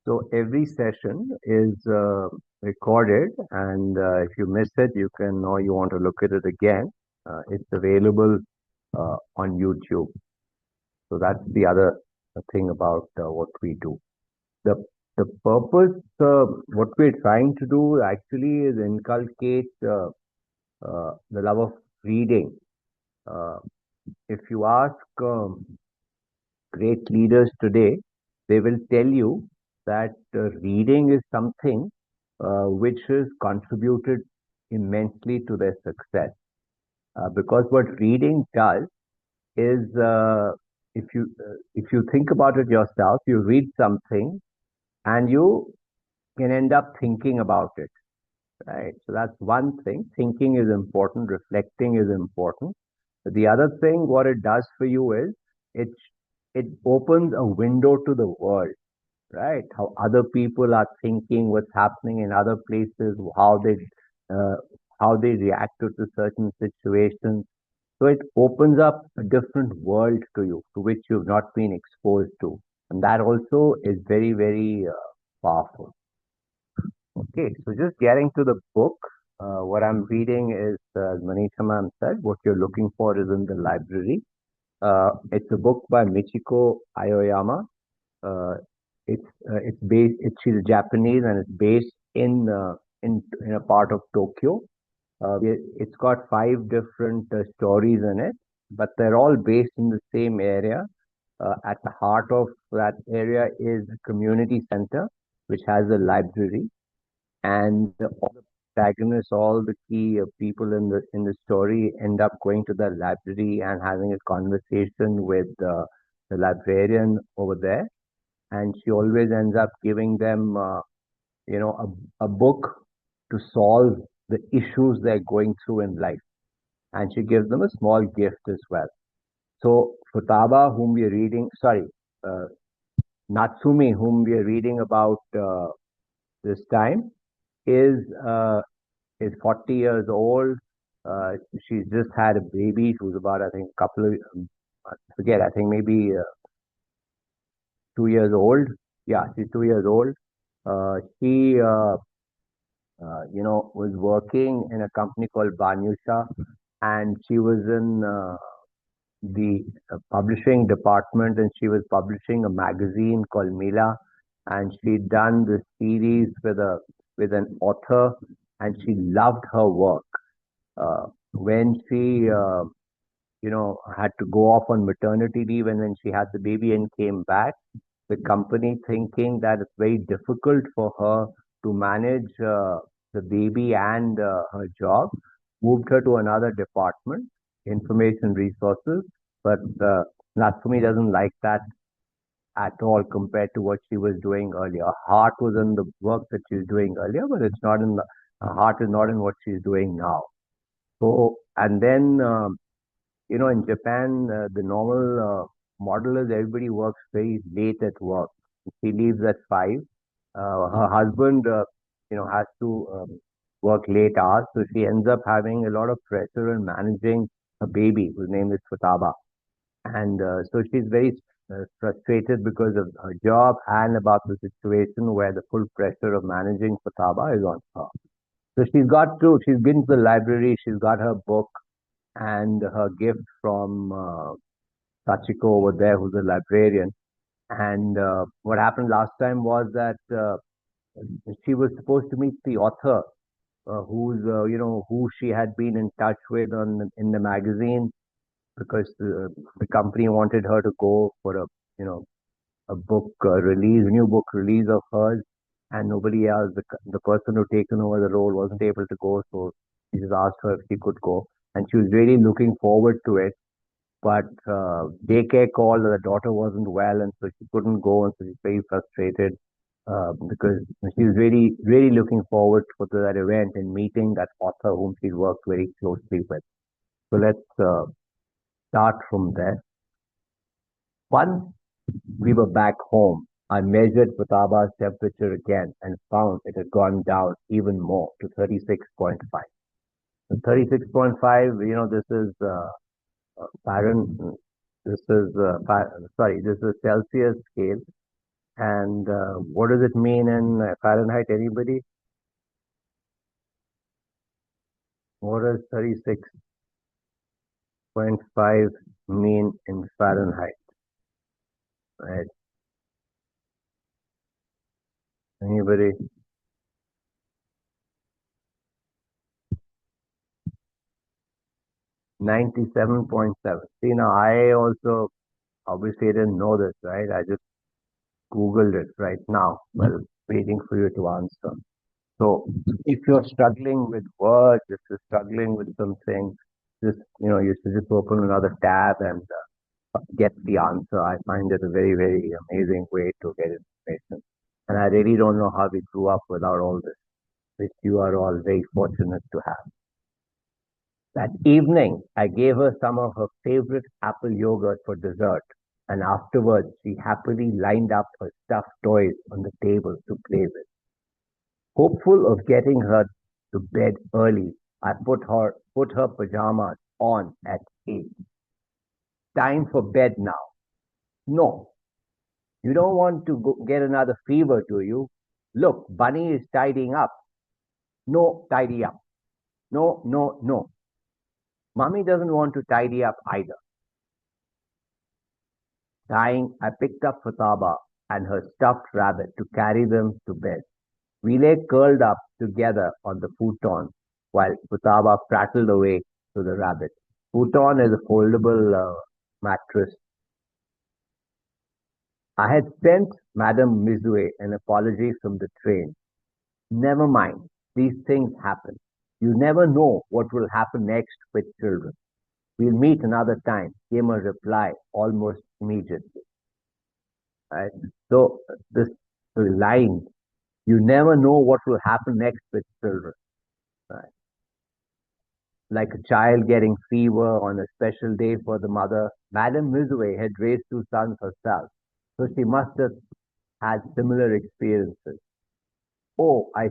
So every session is recorded, and if you miss it, you can, or you want to look at it again. It's available on YouTube. So that's the other thing about what we do. The the purpose, what we're trying to do actually is inculcate the love of reading. Uh, if you ask great leaders today, they will tell you that reading is something which has contributed immensely to their success. Because what reading does is, if you think about it yourself, you read something and you can end up thinking about it, right? So that's one thing. Thinking is important. Reflecting is important. The other thing, what it does for you is it it opens a window to the world, right? How other people are thinking, what's happening in other places, uh, how they reacted to certain situations. So it opens up a different world to you, to which you've not been exposed to, and that also is very, very powerful. Okay, so just getting to the book, what I'm reading is, as Manisha ma'am said, what you're looking for is in the library. It's a book by Michiko Aoyama. Uh, it's based. She's Japanese and it's based in a part of Tokyo. It's got five different stories in it, but they're all based in the same area. At the heart of that area is a community center, which has a library, and all the protagonists, all the key people in the story end up going to the library and having a conversation with the librarian over there, and she always ends up giving them, a book to solve the issues they're going through in life, and she gives them a small gift as well. So Futaba, whom we are reading, sorry, uh, Natsumi, whom we are reading about this time, is uh, is 40 years old. Uh, she's just had a baby. She was about, I think, I forget, I think maybe 2 years old. Yeah, she's 2 years old. She was working in a company called Banyusha, and she was in the publishing department, and she was publishing a magazine called Mila, and she'd done this series with an author, and she loved her work. When she had to go off on maternity leave, and then she had the baby and came back, the company, thinking that it's very difficult for her to manage the baby and her job, moved her to another department, information resources. But Natsumi doesn't like that at all compared to what she was doing earlier. Her heart was in the work that she was doing earlier, but it's not in the her heart is not in what she's doing now. So, and then in Japan, the normal model is everybody works very late at work. She leaves at 5. Her husband, has to work late hours, so she ends up having a lot of pressure in managing her baby, whose name is Futaba. And so she's very frustrated because of her job and about the situation where the full pressure of managing Futaba is on her. So she's been to the library, she's got her book and her gift from Sachiko over there, who's a librarian. And what happened last time was that she was supposed to meet the author, who she had been in touch with in the magazine, because the company wanted her to go for a book release, new book release of hers, and nobody else, the person who taken over the role wasn't able to go, so he just asked her if she could go, and she was really looking forward to it. But daycare called, the daughter wasn't well, and so she couldn't go, and so she's very frustrated because she's really, really looking forward for that event and meeting that author whom she worked very closely with. So let's start from there. Once we were back home, I measured Futaba's temperature again and found it had gone down even more to 36.5. So 36.5, this is Fahrenheit, this is, sorry, this is Celsius scale. And what does it mean in Fahrenheit? Anybody? What does 36.5 mean in Fahrenheit? Right? Anybody? 97.7. See, now I also obviously didn't know this, right? I just Googled it right now while waiting for you to answer. So if you're struggling with words, if you're struggling with something, just, you should just open another tab and get the answer. I find it a very, very amazing way to get information. And I really don't know how we grew up without all this, which you are all very fortunate to have. That evening, I gave her some of her favorite apple yogurt for dessert, and afterwards, she happily lined up her stuffed toys on the table to play with. Hopeful of getting her to bed early, I put her pajamas on at 8. Time for bed now. No, you don't want to get another fever, do you? Look, Bunny is tidying up. No, tidy up. No, no, no. Mummy doesn't want to tidy up either. Dying, I picked up Fataba and her stuffed rabbit to carry them to bed. We lay curled up together on the futon while Futaba prattled away to the rabbit. Futon is a foldable mattress. I had sent Madame Misue an apology from the train. Never mind, these things happen. You never know what will happen next with children. We'll meet another time, came a reply almost immediately. Right? So this line, you never know what will happen next with children. Right? Like a child getting fever on a special day for the mother. Madame Misue had raised 2 sons herself, so she must have had similar experiences. Oh, I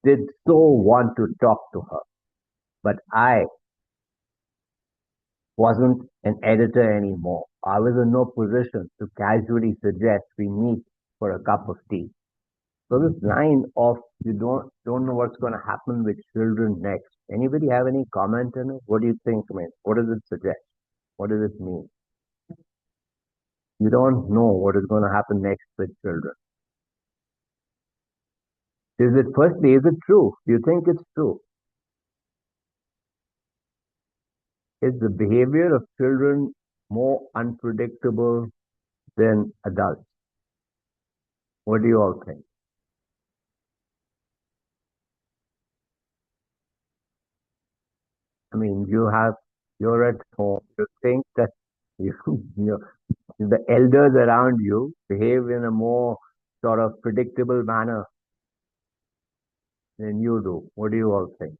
did so want to talk to her, but I wasn't an editor anymore. I was in no position to casually suggest we meet for a cup of tea. So this line of you don't know what's going to happen with children next. Anybody have any comment on it? What do you think, man? What does it suggest? What does it mean? You don't know what is going to happen next with children. Is it true? Do you think it's true? Is the behavior of children more unpredictable than adults? What do you all think? I mean, you're at home. You think that you, you the elders around you behave in a more sort of predictable manner than you do. What do you all think?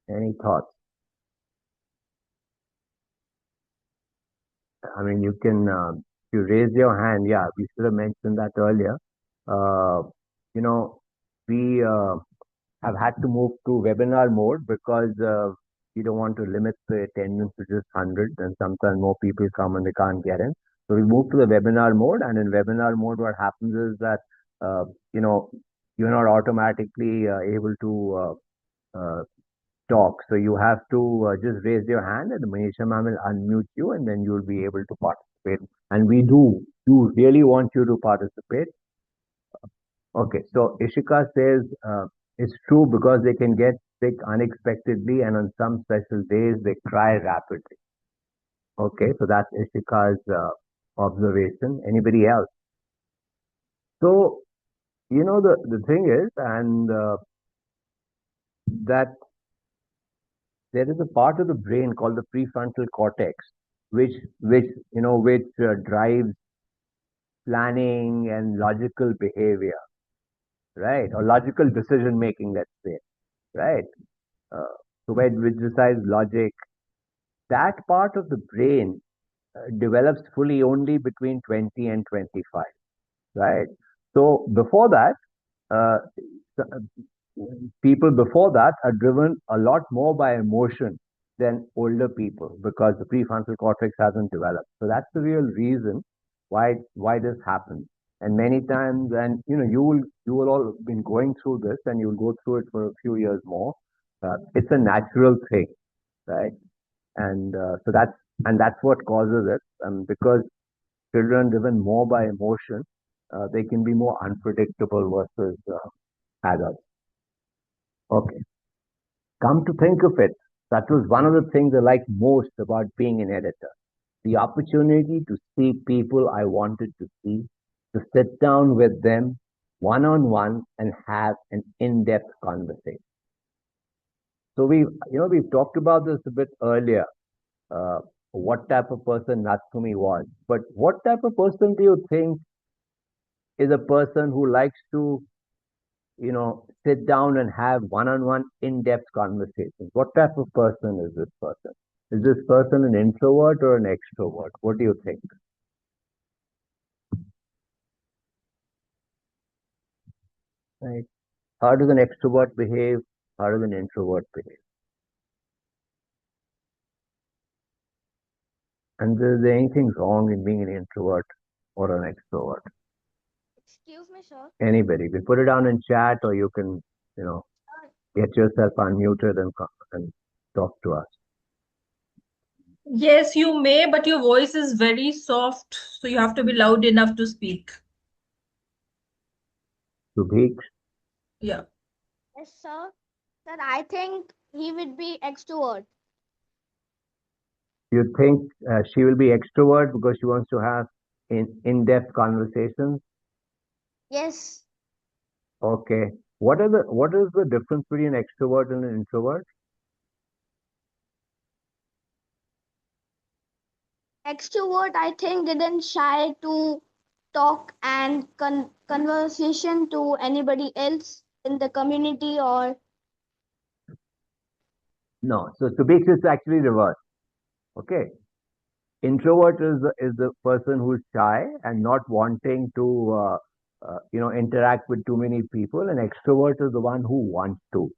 Any thoughts? I mean, you raise your hand. Yeah, we should have mentioned that earlier. Uh, you know, we have had to move to webinar mode because we don't want to limit the attendance to just 100, and sometimes more people come and they can't get in. So we move to the webinar mode, and in webinar mode, what happens is that uh, you know you're not automatically able to talk. So you have to just raise your hand, and the Manisha ma'am will unmute you, and then you'll be able to participate. And we do really want you to participate. Okay, so Ishika says it's true because they can get sick unexpectedly, and on some special days they cry rapidly. Okay, so that's Ishika's observation. Anybody else? So the thing is, and that there is a part of the brain called the prefrontal cortex, which drives planning and logical behavior, right, or logical decision making. Let's say, right. Uh, so which decides logic. That part of the brain develops fully only between 20 and 25, right? So before that, uh, people before that are driven a lot more by emotion than older people because the prefrontal cortex hasn't developed. So that's the real reason why this happens. And many times, and you will all been going through this, and you'll go through it for a few years more. It's a natural thing, right? And that's what causes it. Because children driven more by emotion, they can be more unpredictable versus adults. Okay. Come to think of it, that was one of the things I liked most about being an editor. The opportunity to see people I wanted to see, to sit down with them one on one and have an in-depth conversation. So we've talked about this a bit earlier, uh, what type of person Natsumi was. But what type of person do you think is a person who likes to, sit down and have one-on-one in-depth conversations? What type of person is this person? Is this person an introvert or an extrovert? What do you think? Right? How does an extrovert behave? How does an introvert behave? And is there anything wrong in being an introvert or an extrovert? Excuse me, sir. Anybody. You can put it down in chat, or you can, you know, get yourself unmuted and talk to us. Yes, you may, but your voice is very soft, so you have to be loud enough to speak. Subhik, Yeah. Yes, sir. Sir, I think he would be extrovert. you think she will be extrovert because she wants to have in-depth conversations? Yes, Okay. What is the difference between an extrovert and an introvert? extrovert, I think, didn't shy to talk and conversation to anybody else in the community or No. So Subhik is actually reverse. Okay. Introvert is the person who's shy and not wanting to interact with too many people, and extrovert is the one who wants to,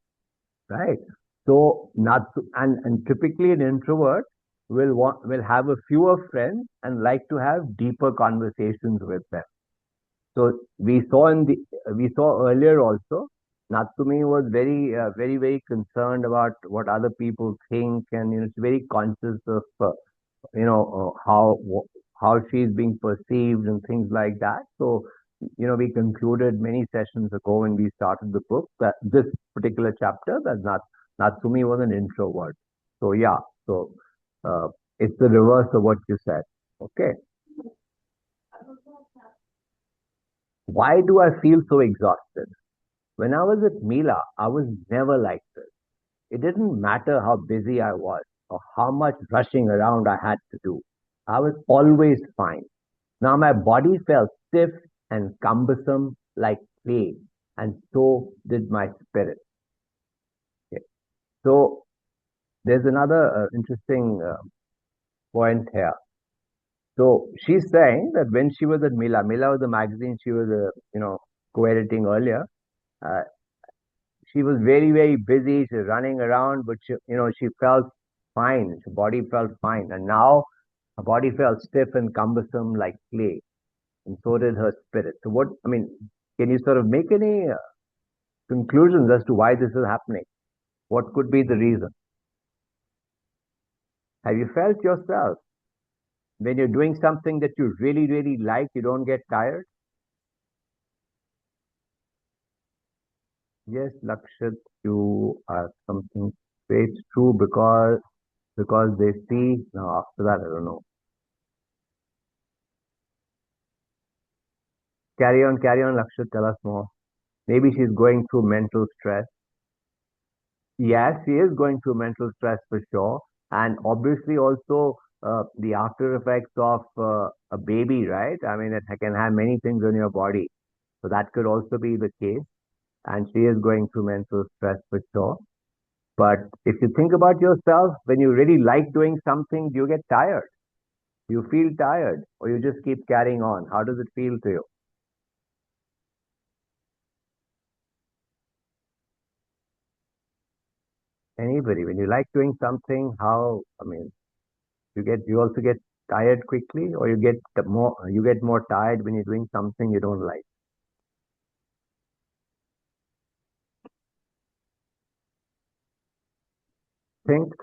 right? So not and typically an introvert will have a fewer friends and like to have deeper conversations with them. So we saw earlier also, Natsumi was very concerned about what other people think, and she's very conscious of how she's being perceived and things like that. So we concluded many sessions ago when we started the book that this particular chapter, that Natsumi was an introvert. So yeah, so uh, it's the reverse of what you said. Okay. Why do I feel so exhausted? When I was at Mila, I was never like this. It didn't matter how busy I was or how much rushing around I had to do. I was always fine. Now my body felt stiff and cumbersome like clay, and so did my spirit. Okay. So there's another interesting point here. So she's saying that when she was at Mila was the magazine she was, co-editing earlier. Uh, she was very busy. She was running around, but she felt fine. Her body felt fine, and now her body felt stiff and cumbersome like clay, and so did her spirit. So what I mean, can you sort of make any conclusions as to why this is happening? What could be the reason? Have you felt yourself when you're doing something that you really like, you don't get tired? Yes, Lakshit, you are something. It's true because they see. Now after that, I don't know. Carry on, Lakshit. Tell us more. Maybe she's going through mental stress. Yes, she is going through mental stress for sure, and obviously also the after effects of a baby, right? I mean, it can have many things on your body, so that could also be the case. And she is going through mental stress for sure. But if you think about yourself, when you really like doing something, do you get tired? You feel tired, or you just keep carrying on? How does it feel to you? Anybody, when you like doing something, how, I mean, you also get tired quickly, or you get more tired when you're doing something you don't like? Think.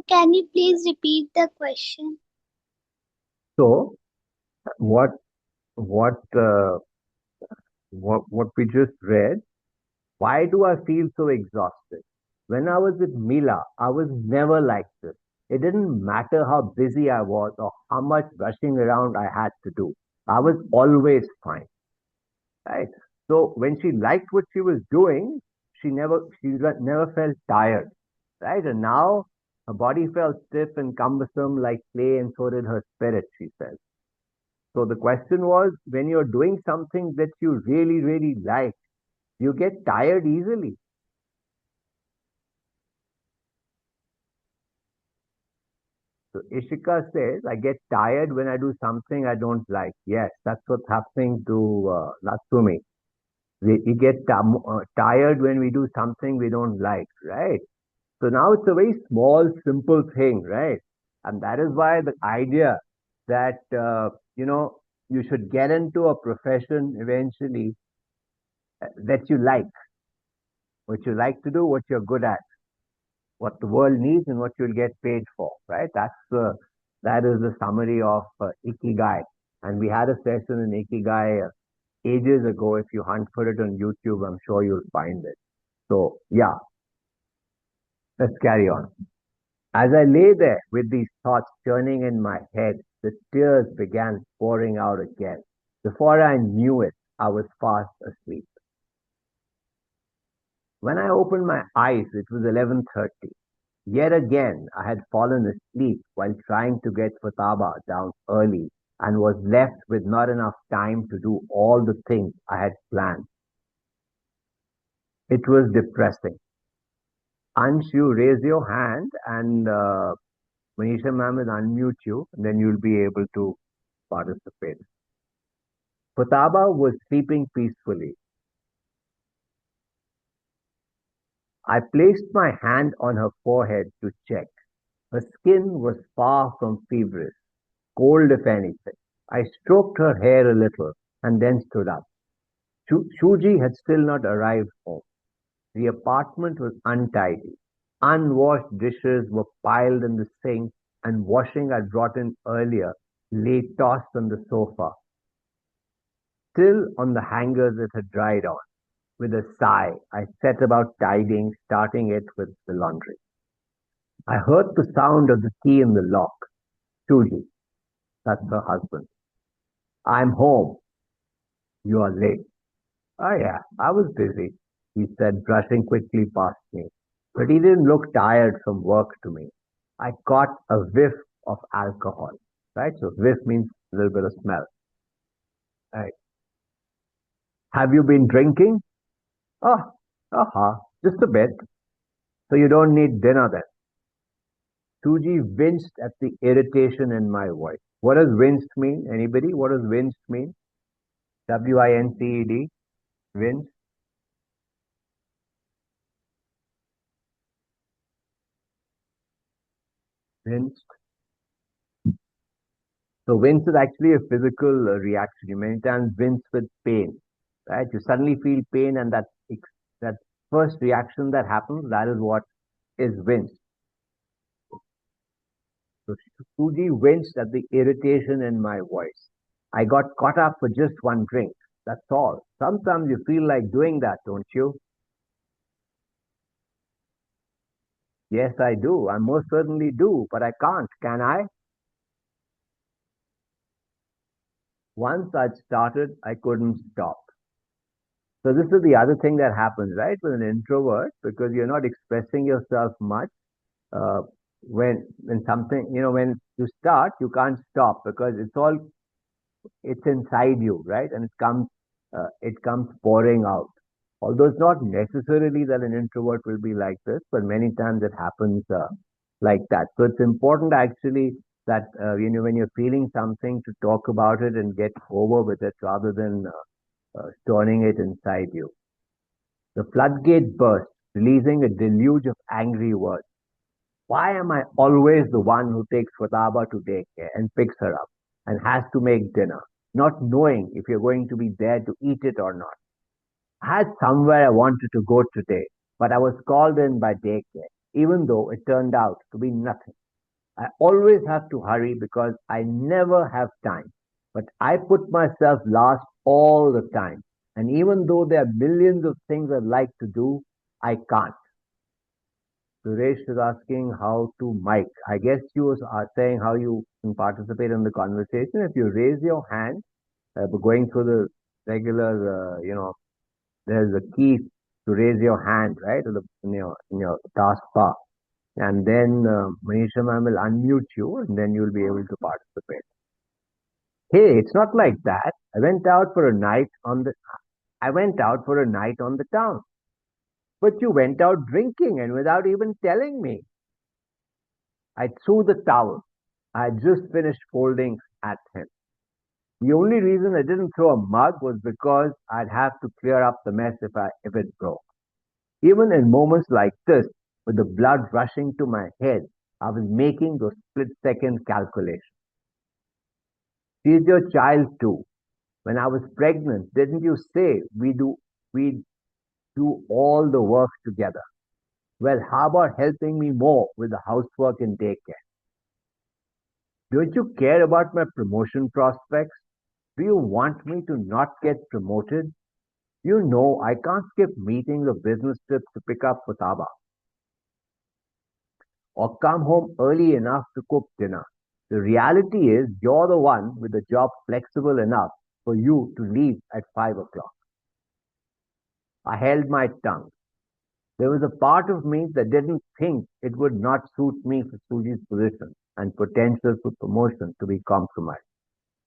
Can you please repeat the question? So what what uh, what we just read? Why do I feel so exhausted? When I was with Mila, I was never like this. It didn't matter how busy I was or how much rushing around I had to do. I was always fine, right? So when she liked what she was doing, she never felt tired, right? And now her body felt stiff and cumbersome like clay, and so did her spirit, she said. So the question was, when you're doing something that you really, really like, you get tired easily. So Ishika says, I get tired when I do something I don't like. Yes, that's what's happening to Natsumi. We get tired when we do something we don't like, right? So now it's a very small, simple thing, right? And that is why the idea that, you should get into a profession eventually that what you like to do, what you're good at, what the world needs, and what you'll get paid for, right? That is the summary of Ikigai. And we had a session in Ikigai ages ago. If you hunt for it on YouTube, I'm sure you'll find it. So yeah, let's carry on. As I lay there with these thoughts churning in my head, the tears began pouring out again. Before I knew it, I was fast asleep. When I opened my eyes, it was 11:30. Yet again, I had fallen asleep while trying to get Futaba down early and was left with not enough time to do all the things I had planned. It was depressing. Ansh, you raise your hand, and Manisha ma'am will unmute you, and then you'll be able to participate. Futaba was sleeping peacefully. I placed my hand on her forehead to check. Her skin was far from feverish, cold if anything. I stroked her hair a little and then stood up. Shuji had still not arrived home. The apartment was untidy. Unwashed dishes were piled in the sink, and washing I'd brought in earlier lay tossed on the sofa. Still on the hangers it had dried on. With a sigh, I set about tidying, starting it with the laundry. I heard the sound of the key in the lock. Shuji, that's her husband. I'm home. You are late. Oh, yeah, I was busy, he said, brushing quickly past me. But he didn't look tired from work to me. I caught a whiff of alcohol, right? So, whiff means a little bit of smell. Right. Have you been drinking? Oh, just a bit. So, you don't need dinner then. Suji winced at the irritation in my voice. What does winced mean? Anybody? What does winced mean? Winced? Winced? Winced? So wince is actually a physical reaction. You many times wince with pain, right? You suddenly feel pain, and that first reaction that happens, that is what is wince. So Suji winced at the irritation in my voice. I got caught up for just one drink. That's all. Sometimes you feel like doing that, don't you? Yes, I do. I most certainly do, but I can't, can I? Once I'd started, I couldn't stop. So this is the other thing that happens, right, with an introvert, because you're not expressing yourself much. Uh, when something, when you start, you can't stop because it's inside you, right, and it comes pouring out. Although it's not necessarily that an introvert will be like this, but many times it happens like that. So it's important actually that when you're feeling something, to talk about it and get over with it rather than storing it inside you. The floodgate burst, releasing a deluge of angry words. Why am I always the one who takes Fataba to daycare and picks her up and has to make dinner, not knowing if you're going to be there to eat it or not? I had somewhere I wanted to go today, but I was called in by daycare, even though it turned out to be nothing. I always have to hurry because I never have time. But I put myself last all the time. And even though there are millions of things I'd like to do, I can't. Suresh is asking how to mic. I guess you are saying how you can participate in the conversation. If you raise your hand, going through the regular, there's a key to raise your hand, right, in your taskbar. And then Manisha ma'am will unmute you, and then you'll be able to participate. Hey, it's not like that. I went out for a night on the town. But you went out drinking and without even telling me. I threw the towel. I had just finished folding at him. The only reason I didn't throw a mug was because I'd have to clear up the mess if it broke. Even in moments like this, with the blood rushing to my head, I was making those split second calculations. She's your child too. When I was pregnant, didn't you say we do all the work together? Well, how about helping me more with the housework and daycare? Don't you care about my promotion prospects? Do you want me to not get promoted? You know I can't skip meetings or business trips to pick up Futaba or come home early enough to cook dinner. The reality is you're the one with the job flexible enough for you to leave at 5 o'clock. I held my tongue. There was a part of me that didn't think it would not suit me for Suji's position and potential for promotion to be compromised.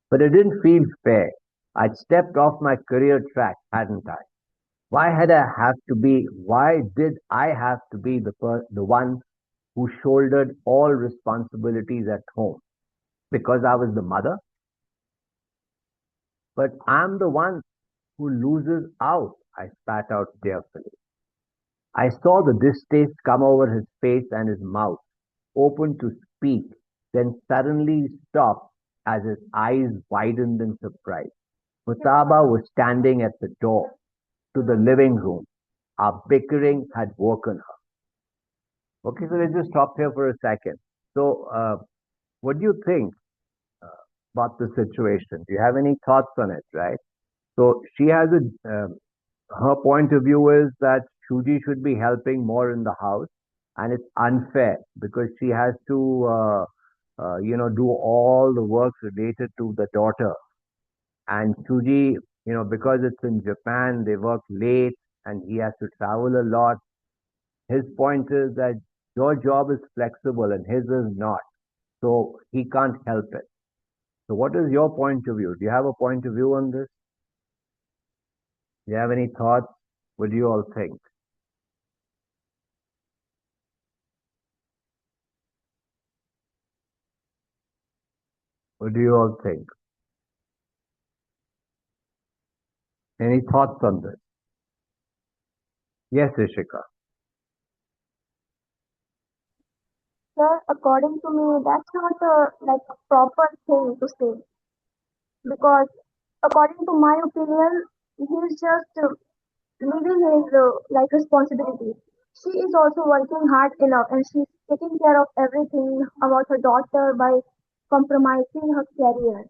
But it didn't feel fair. I'd stepped off my career track, hadn't I? Why did I have to be the one who shouldered all responsibilities at home? Because I was the mother? But I'm the one who loses out, I spat out tearfully. I saw the distaste come over his face and his mouth, open to speak, then suddenly stopped as his eyes widened in surprise. Mutaba was standing at the door to the living room. Our bickering had woken her. Okay, so let's just stop here for a second. So, what do you think uh, about the situation? Do you have any thoughts on it, right? So, her point of view is that Shuji should be helping more in the house, and it's unfair because she has to, do all the work related to the daughter. And Shuji, because it's in Japan, they work late, and he has to travel a lot. His point is that your job is flexible and his is not, so he can't help it. So, what is your point of view? Do you have a point of view on this? Do you have any thoughts? What do you all think? What do you all think? Any thoughts on this? Yes, Ishika. Sir, according to me, that's not a like a proper thing to say because according to my opinion, he's just leaving his like responsibility. She is also working hard enough, and she's taking care of everything about her daughter by compromising her career.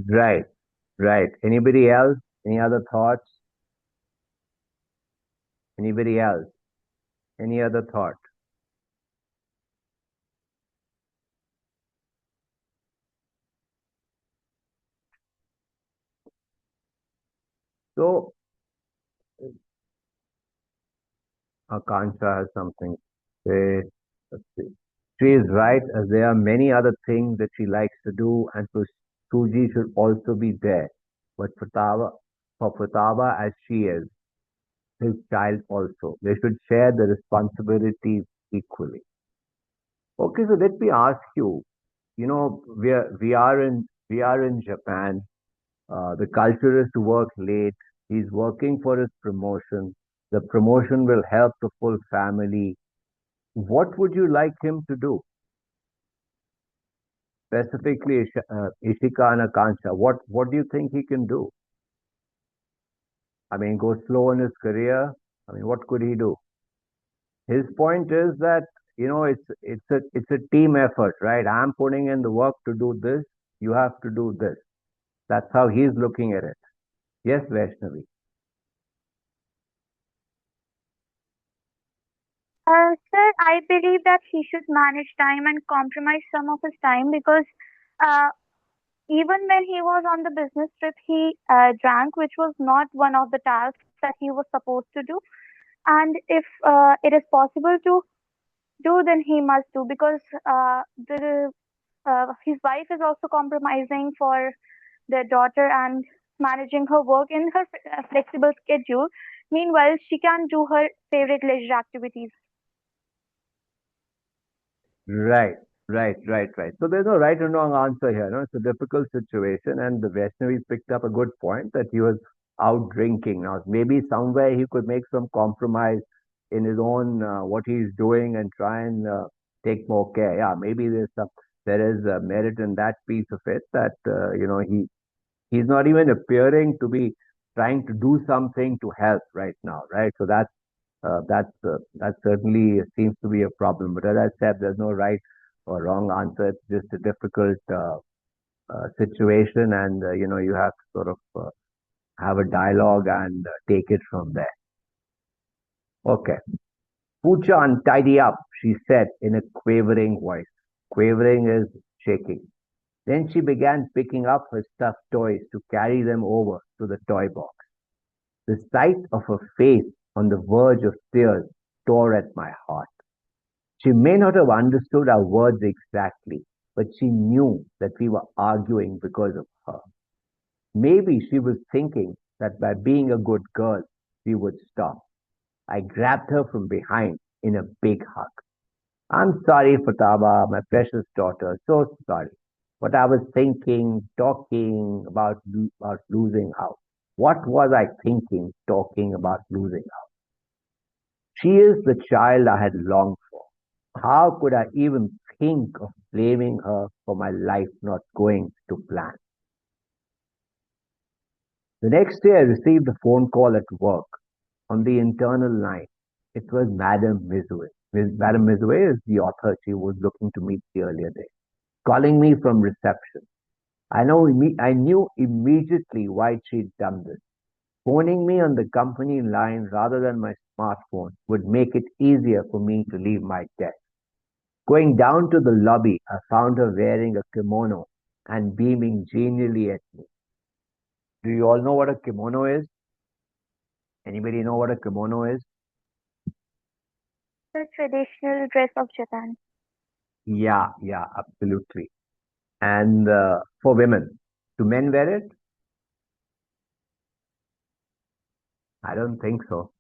Right, right. Anybody else? Any other thoughts? Anybody else? Any other thought? So, Akansha has something to say. Let's see. She is right, as there are many other things that she likes to do, and so Suji should also be there. But for Prataba as she is, his child also, they should share the responsibilities equally. Okay, so let me ask you. We are in Japan, The culture is to work late. He's working for his promotion. The promotion will help the full family. What would you like him to do? Specifically, Ishika and Akansha, what do you think he can do? I mean, go slow in his career. I mean, what could he do? His point is that it's a team effort, right? I'm putting in the work to do this. You have to do this. That's how he's looking at it. Yes, Vaishnavi. Sir, I believe that he should manage time and compromise some of his time because uh, even when he was on the business trip, he drank, which was not one of the tasks that he was supposed to do. And if it is possible to do, then he must do because the his wife is also compromising for their daughter and managing her work in her flexible schedule. Meanwhile, she can do her favorite leisure activities. Right, right. So there's no right or wrong answer here. No, it's a difficult situation, and the Vaishnavi picked up a good point that he was out drinking. Now, maybe somewhere he could make some compromise in his own what he's doing and try and take more care. Yeah, maybe there is merit in that piece of it that he's not even appearing to be trying to do something to help right now, right? So that certainly seems to be a problem. But as I said, there's no right or wrong answer. It's just a difficult situation, and you have to sort of have a dialogue and take it from there. Okay, Pooja, tidy up, she said in a quavering voice. Quavering is shaking. Then she began picking up her stuffed toys to carry them over to the toy box. The sight of her face on the verge of tears tore at my heart. She may not have understood our words exactly, but she knew that we were arguing because of her. Maybe she was thinking that by being a good girl, we would stop. I grabbed her from behind in a big hug. I'm sorry, Fataba, my precious daughter, so sorry. But I was thinking, talking about losing out. What was I thinking, talking about losing out? She is the child I had longed for. How could I even think of blaming her for my life not going to plan? The next day, I received a phone call at work on the internal line. It was Madame Misue. Madame Misue is the author she was looking to meet the earlier day, calling me from reception. I knew immediately why she'd done this. Phoning me on the company line rather than my smartphone would make it easier for me to leave my desk. Going down to the lobby, I found her wearing a kimono and beaming genially at me. Do you all know what a kimono is? Anybody know what a kimono is? The traditional dress of Japan. Yeah, absolutely. And for women, do men wear it? I don't think so.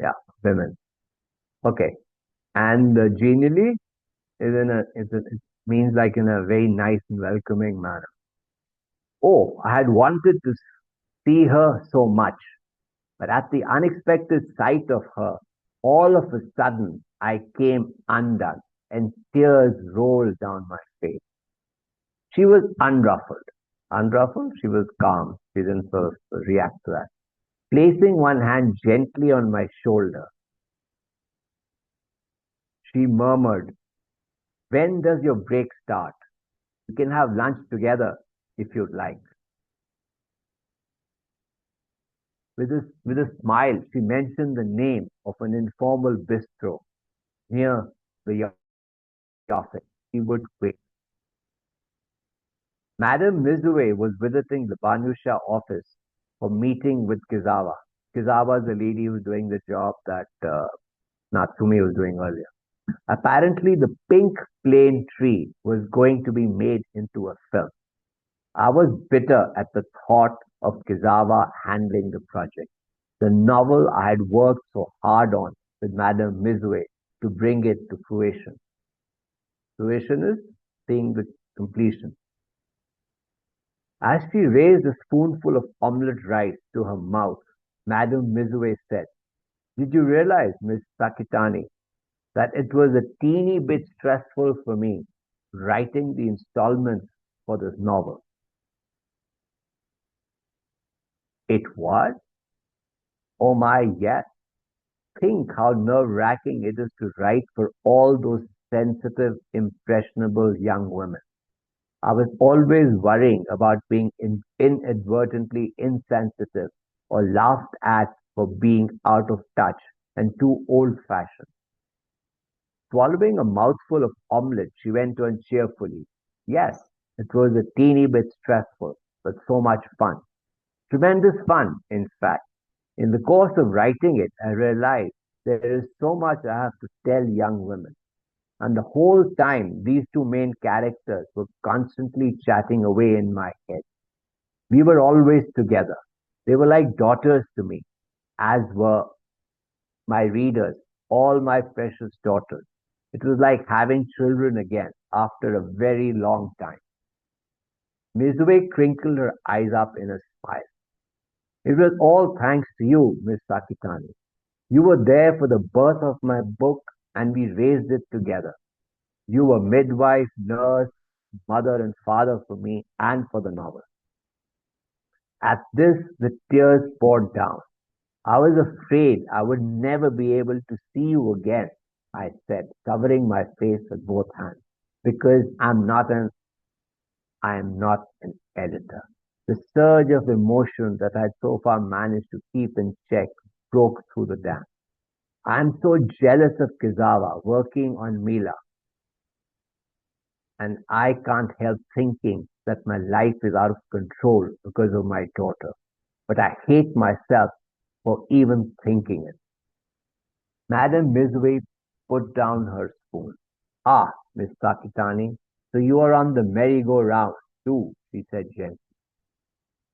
Yeah, women. Okay. And genially it means like in a very nice and welcoming manner. Oh, I had wanted to see her so much, but at the unexpected sight of her, all of a sudden I came undone and tears rolled down my face. She was unruffled. Unruffled, she was calm. She didn't sort of react to that. Placing one hand gently on my shoulder, she murmured, when does your break start? We can have lunch together if you'd like. With a smile, she mentioned the name of an informal bistro near the office. She would wait. Madame Misue was visiting the Banusha office for meeting with Kizawa. Kizawa is the lady who's doing the job that Natsumi was doing earlier. Apparently, the pink plane tree was going to be made into a film. I was bitter at the thought of Kizawa handling the project. The novel I had worked so hard on with Madame Misue to bring it to fruition. Fruition is seeing the completion. As she raised a spoonful of omelette rice to her mouth, Madame Misue said, "Did you realize, Miss Sakitani, that it was a teeny bit stressful for me writing the installments for this novel?" It was? Oh my, yes. Think how nerve-wracking it is to write for all those sensitive, impressionable young women. I was always worrying about being inadvertently insensitive or laughed at for being out of touch and too old-fashioned. Swallowing a mouthful of omelette, she went on cheerfully. Yes, it was a teeny bit stressful, but so much fun. Tremendous fun, in fact. In the course of writing it, I realized there is so much I have to tell young women. And the whole time, these two main characters were constantly chatting away in my head. We were always together. They were like daughters to me, as were my readers, all my precious daughters. It was like having children again after a very long time. Mizue crinkled her eyes up in a smile. It was all thanks to you, Miss Sakitani. You were there for the birth of my book and we raised it together. You were midwife, nurse, mother, and father for me and for the novel. At this, the tears poured down. I was afraid I would never be able to see you again, I said, covering my face with both hands, because I am not an editor. The surge of emotion that I had so far managed to keep in check broke through the dam. I am so jealous of Kizawa working on Mila, and I can't help thinking that my life is out of control because of my daughter. But I hate myself for even thinking it. Madame Misue put down her spoon. Ah, Miss Sakitani, so you are on the merry-go-round too, she said gently.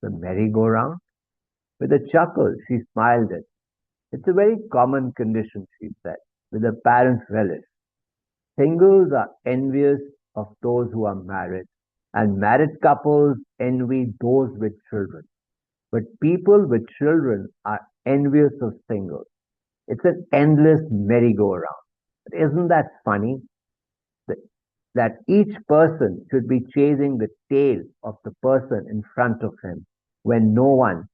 The merry-go-round? With a chuckle, she smiled at. It's a very common condition, she said, with apparent relish. Singles are envious of those who are married, and married couples envy those with children. But people with children are envious of singles. It's an endless merry-go-round. Isn't that funny? That, that each person should be chasing the tail of the person in front of him when no one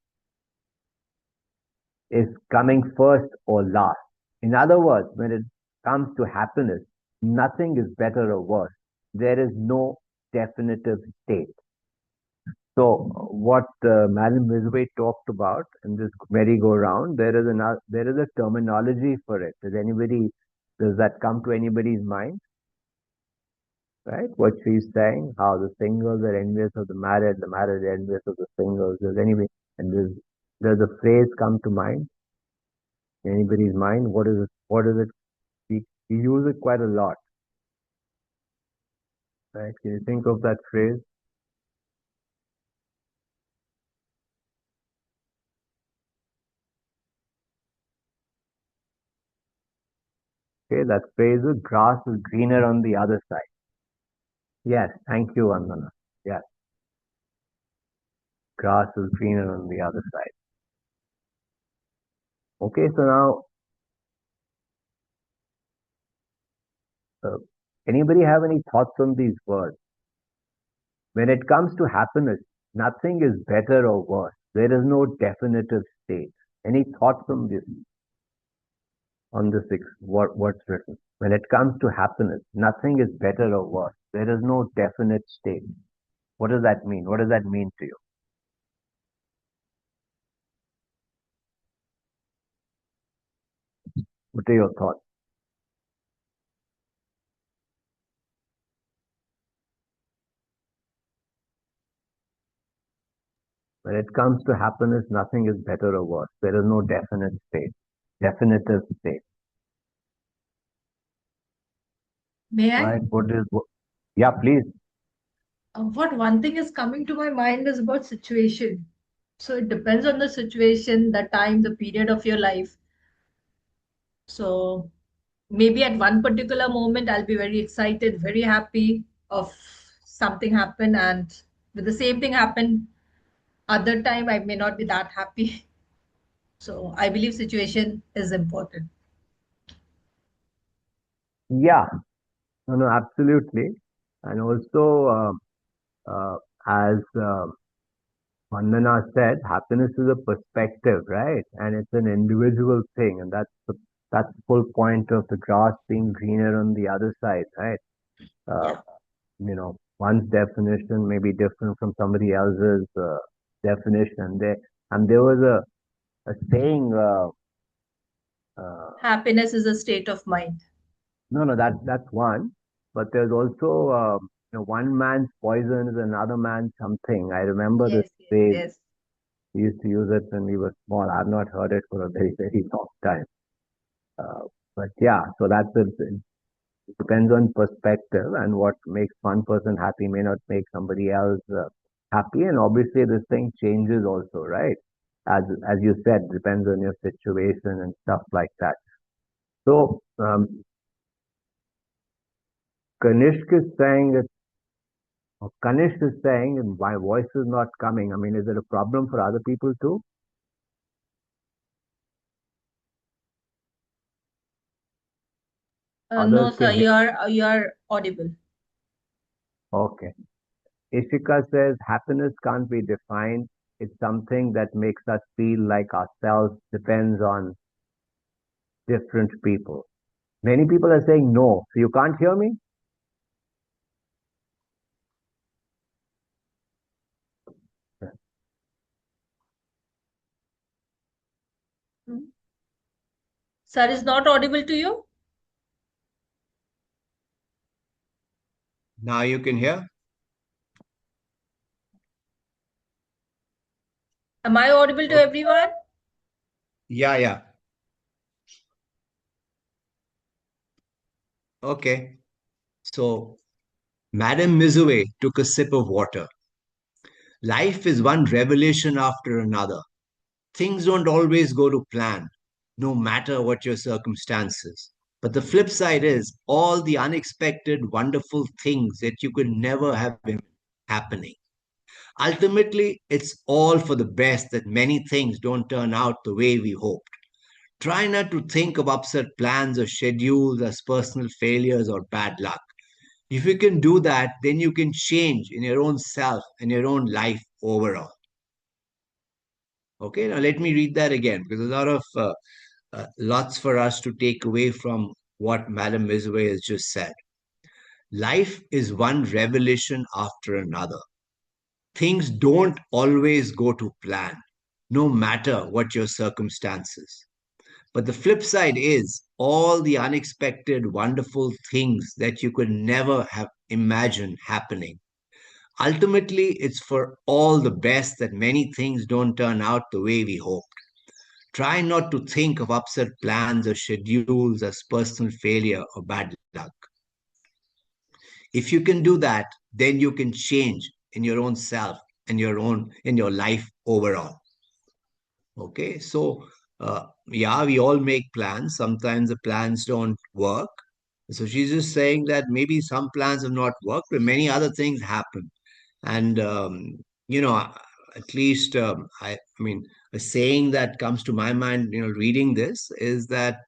is coming first or last. In other words, when it comes to happiness, nothing is better or worse. There is no definitive state. So, what Madam Misway talked about in this merry-go-round, there is a terminology for it. Does that come to anybody's mind? Right? What she's saying, how the singles are envious of the married are envious of the singles. And does a phrase come to mind? Anybody's mind? What is it? What is it? We use it quite a lot, right? Can you think of that phrase? Okay, that phrase is grass is greener on the other side. Yes, thank you, Vandana. Yes, grass is greener on the other side. Okay, so now, uh, anybody have any thoughts on these words? When it comes to happiness, nothing is better or worse. There is no definitive state. Any thoughts on this what's written? When it comes to happiness, nothing is better or worse. There is no definite state. What does that mean? What does that mean to you? What are your thoughts? When it comes to happiness, nothing is better or worse. There is no definite state, definitive state, May I? right? Yeah, please. What one thing is coming to my mind is about situation. So it depends on the situation, the time, the period of your life. So maybe at one particular moment I'll be very excited, very happy of something happen, and But the same thing happened other time, I may not be that happy. So I believe situation is important. Yeah, no, no, absolutely. And also, as Vandana said, happiness is a perspective, right? And it's an individual thing, and that's the full point of the grass being greener on the other side, right? Uh, Yeah. one's definition may be different from somebody else's definition. There was a saying. Uh, Happiness is a state of mind. no, no, that's one. But there's also, one man's poison is another man's something. I remember this Yes, yes, phrase. yes. We used to use it when we were small. I've not heard it for a very, very long time. Uh, but yeah, so it depends on perspective, and what makes one person happy may not make somebody else happy. And obviously, this thing changes also, right? As you said, depends on your situation and stuff like that. So Kanishk is saying that, or Kanish is saying, and my voice is not coming. I mean, is it a problem for other people too? No, Others sir, can hear. you are audible. Okay. Ishika says happiness can't be defined. It's something that makes us feel like ourselves, depends on different people. Many people are saying no. So you can't hear me? Hmm. Sir is not audible to you? Now you can hear? Am I audible to Okay. everyone? Yeah, yeah. Okay. So, Madame Misue took a sip of water. Life is one revelation after another. Things don't always go to plan, no matter what your circumstances. But the flip side is all the unexpected, wonderful things that you could never have been happening. Ultimately, it's all for the best that many things don't turn out the way we hoped. Try not to think of upset plans or schedules as personal failures or bad luck. If you can do that, then you can change in your own self and your own life overall. Okay, now let me read that again because there's a lot of lots for us to take away from what Madame Misue has just said. Life is one revelation after another. Things don't always go to plan, no matter what your circumstances. But the flip side is all the unexpected, wonderful things that you could never have imagined happening. Ultimately, it's for all the best that many things don't turn out the way we hoped. Try not to think of upset plans or schedules as personal failure or bad luck. If you can do that, then you can change in your own self and in your life overall. Okay, so yeah, we all make plans. Sometimes the plans don't work. So she's just saying that maybe some plans have not worked, but many other things happen. And you know, at least I mean, a saying that comes to my mind, reading this is that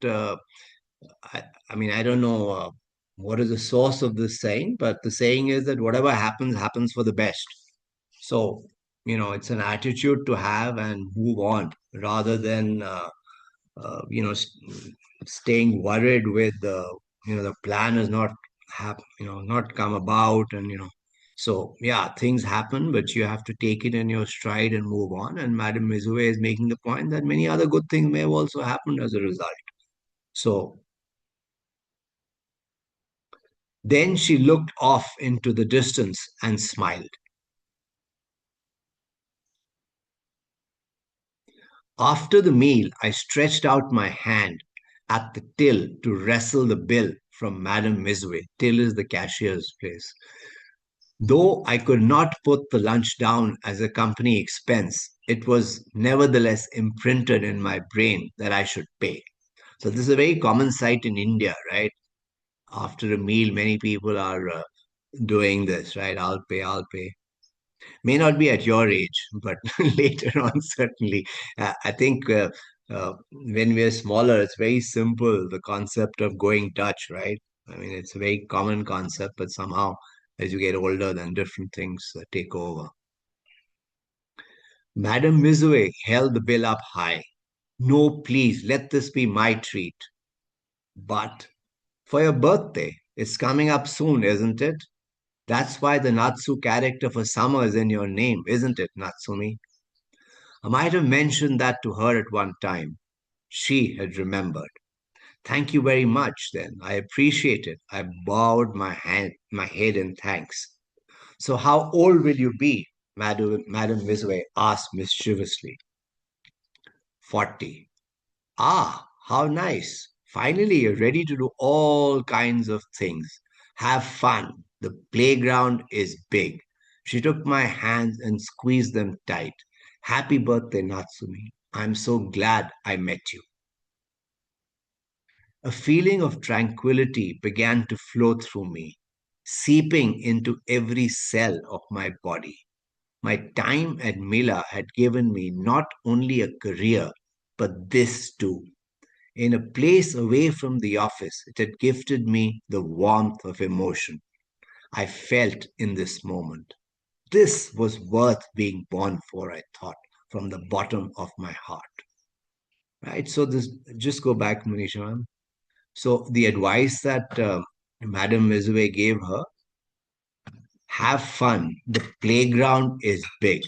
I mean, I don't know what is the source of this saying, but the saying is that whatever happens, happens for the best. So, it's an attitude to have and move on rather than, staying worried with the plan has not not come about. And, so yeah, things happen, but you have to take it in your stride and move on. And Madame Mizue is making the point that many other good things may have also happened as a result. So then she looked off into the distance and smiled. After the meal, I stretched out my hand at the till to wrestle the bill from Madame Misue. Till is the cashier's place. Though I could not put the lunch down as a company expense, it was nevertheless imprinted in my brain that I should pay. So this is a very common sight in India, right? After a meal, many people are doing this, right? I'll pay, I'll pay. May not be at your age, but later on, certainly. I think when we're smaller, it's very simple. The concept of going Dutch, right? I mean, it's a very common concept, but somehow as you get older, then different things take over. Madame Misue held the bill up high. No, please, let this be my treat. But for your birthday, it's coming up soon, isn't it? That's why the Natsu character for summer is in your name, isn't it, Natsumi? I might have mentioned that to her at one time. She had remembered. Thank you very much, then. I appreciate it. I bowed my head in thanks. So how old will you be? Madame Misue asked mischievously. 40. Ah, how nice. Finally, you're ready to do all kinds of things. Have fun. The playground is big. She took my hands and squeezed them tight. Happy birthday, Natsumi. I'm so glad I met you. A feeling of tranquility began to flow through me, seeping into every cell of my body. My time at Mila had given me not only a career, but this too. In a place away from the office, it had gifted me the warmth of emotion I felt in this moment. This was worth being born for, I thought, from the bottom of my heart. Right? So, this just go back, Manisha, ma'am. So, the advice that Madame Misue gave her, have fun. The playground is big.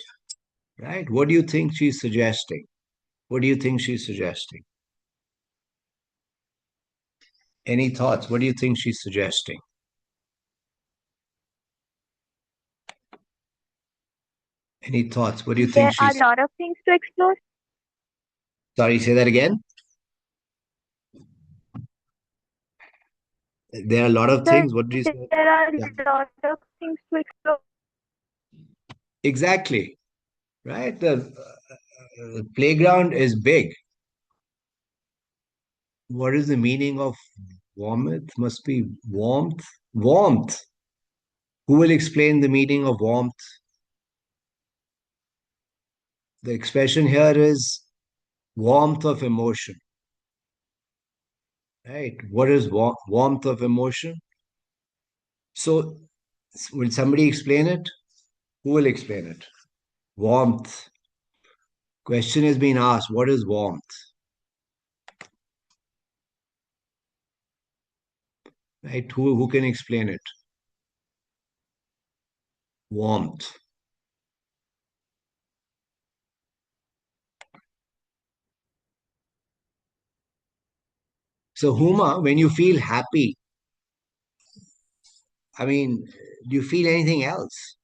Right? What do you think she's suggesting? What do you think she's suggesting? Any thoughts? What do you think she's suggesting? Any thoughts? What do you think There are a she's... lot of things to explore. Sorry, say that again. There are a lot of Sir, things. What did you say? there are Yeah, a lot of things to explore. exactly. Right. The playground is big. What is the meaning of warmth? Must be warmth. Warmth. Who will explain the meaning of warmth? The expression here is warmth of emotion. Right. What is warmth of emotion? So, will somebody explain it? Who will explain it? Warmth. Question is being asked. What is warmth? Right? Who can explain it? Warmth. So, Huma, when you feel happy, I mean, do you feel anything else?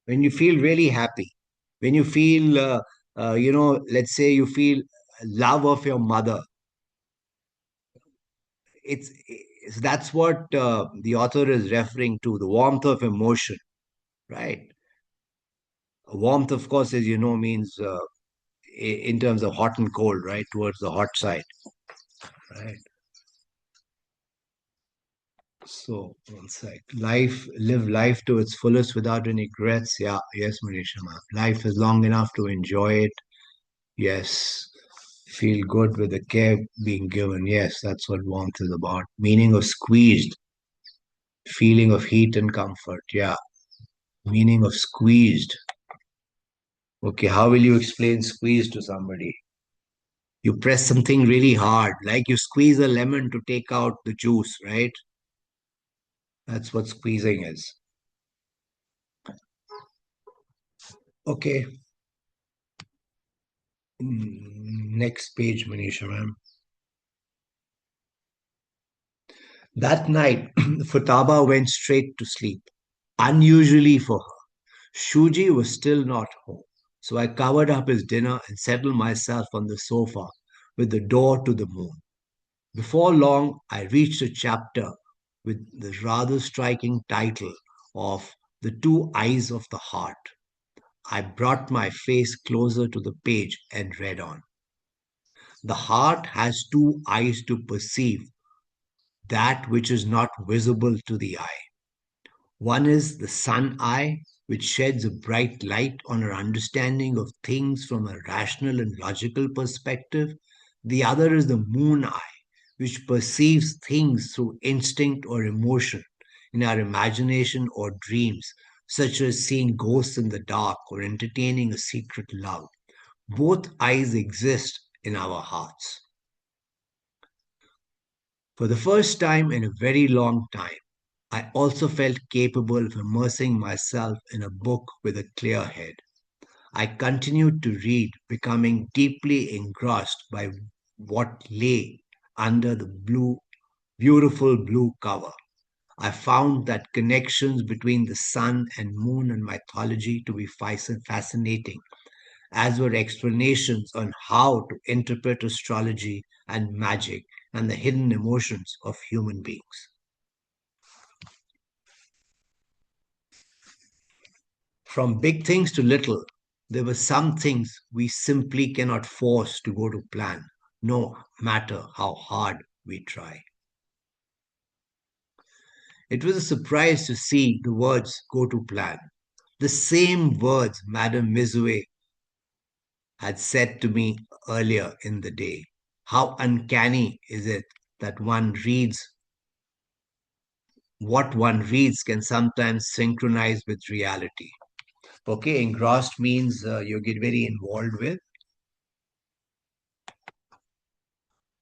When you feel really happy, when you feel, let's say you feel love of your mother, that's what the author is referring to, the warmth of emotion, right? Warmth, of course, as you know, means in terms of hot and cold, right? Towards the hot side, right? So, one sec. Live life to its fullest without any regrets. Yeah, yes, Manisha, ma'am. Life is long enough to enjoy it. Yes. Feel good with the care being given. Yes, that's what warmth is about. Meaning of squeezed. Feeling of heat and comfort. Yeah. Meaning of squeezed. Okay, how will you explain squeeze to somebody? You press something really hard, like you squeeze a lemon to take out the juice, right? That's what squeezing is. Okay. Next page, Manisha, ma'am. That night, Futaba went straight to sleep. Unusually for her, Shuji was still not home. So I covered up his dinner and settled myself on the sofa with the door to the moon. Before long, I reached a chapter with the rather striking title of The Two Eyes of the Heart. I brought my face closer to the page and read on. The heart has two eyes to perceive that which is not visible to the eye. One is the sun eye which sheds a bright light on our understanding of things from a rational and logical perspective. The other is the moon eye, which perceives things through instinct or emotion in our imagination or dreams, such as seeing ghosts in the dark or entertaining a secret love. Both eyes exist in our hearts. For the first time in a very long time, I also felt capable of immersing myself in a book with a clear head. I continued to read, becoming deeply engrossed by what lay under the beautiful blue cover. I found that connections between the sun and moon and mythology to be fascinating, as were explanations on how to interpret astrology and magic and the hidden emotions of human beings. From big things to little, there were some things we simply cannot force to go to plan, no matter how hard we try. It was a surprise to see the words go to plan. The same words Madame Misue had said to me earlier in the day. How uncanny is it that what one reads can sometimes synchronize with reality. Okay, engrossed means you get very involved with.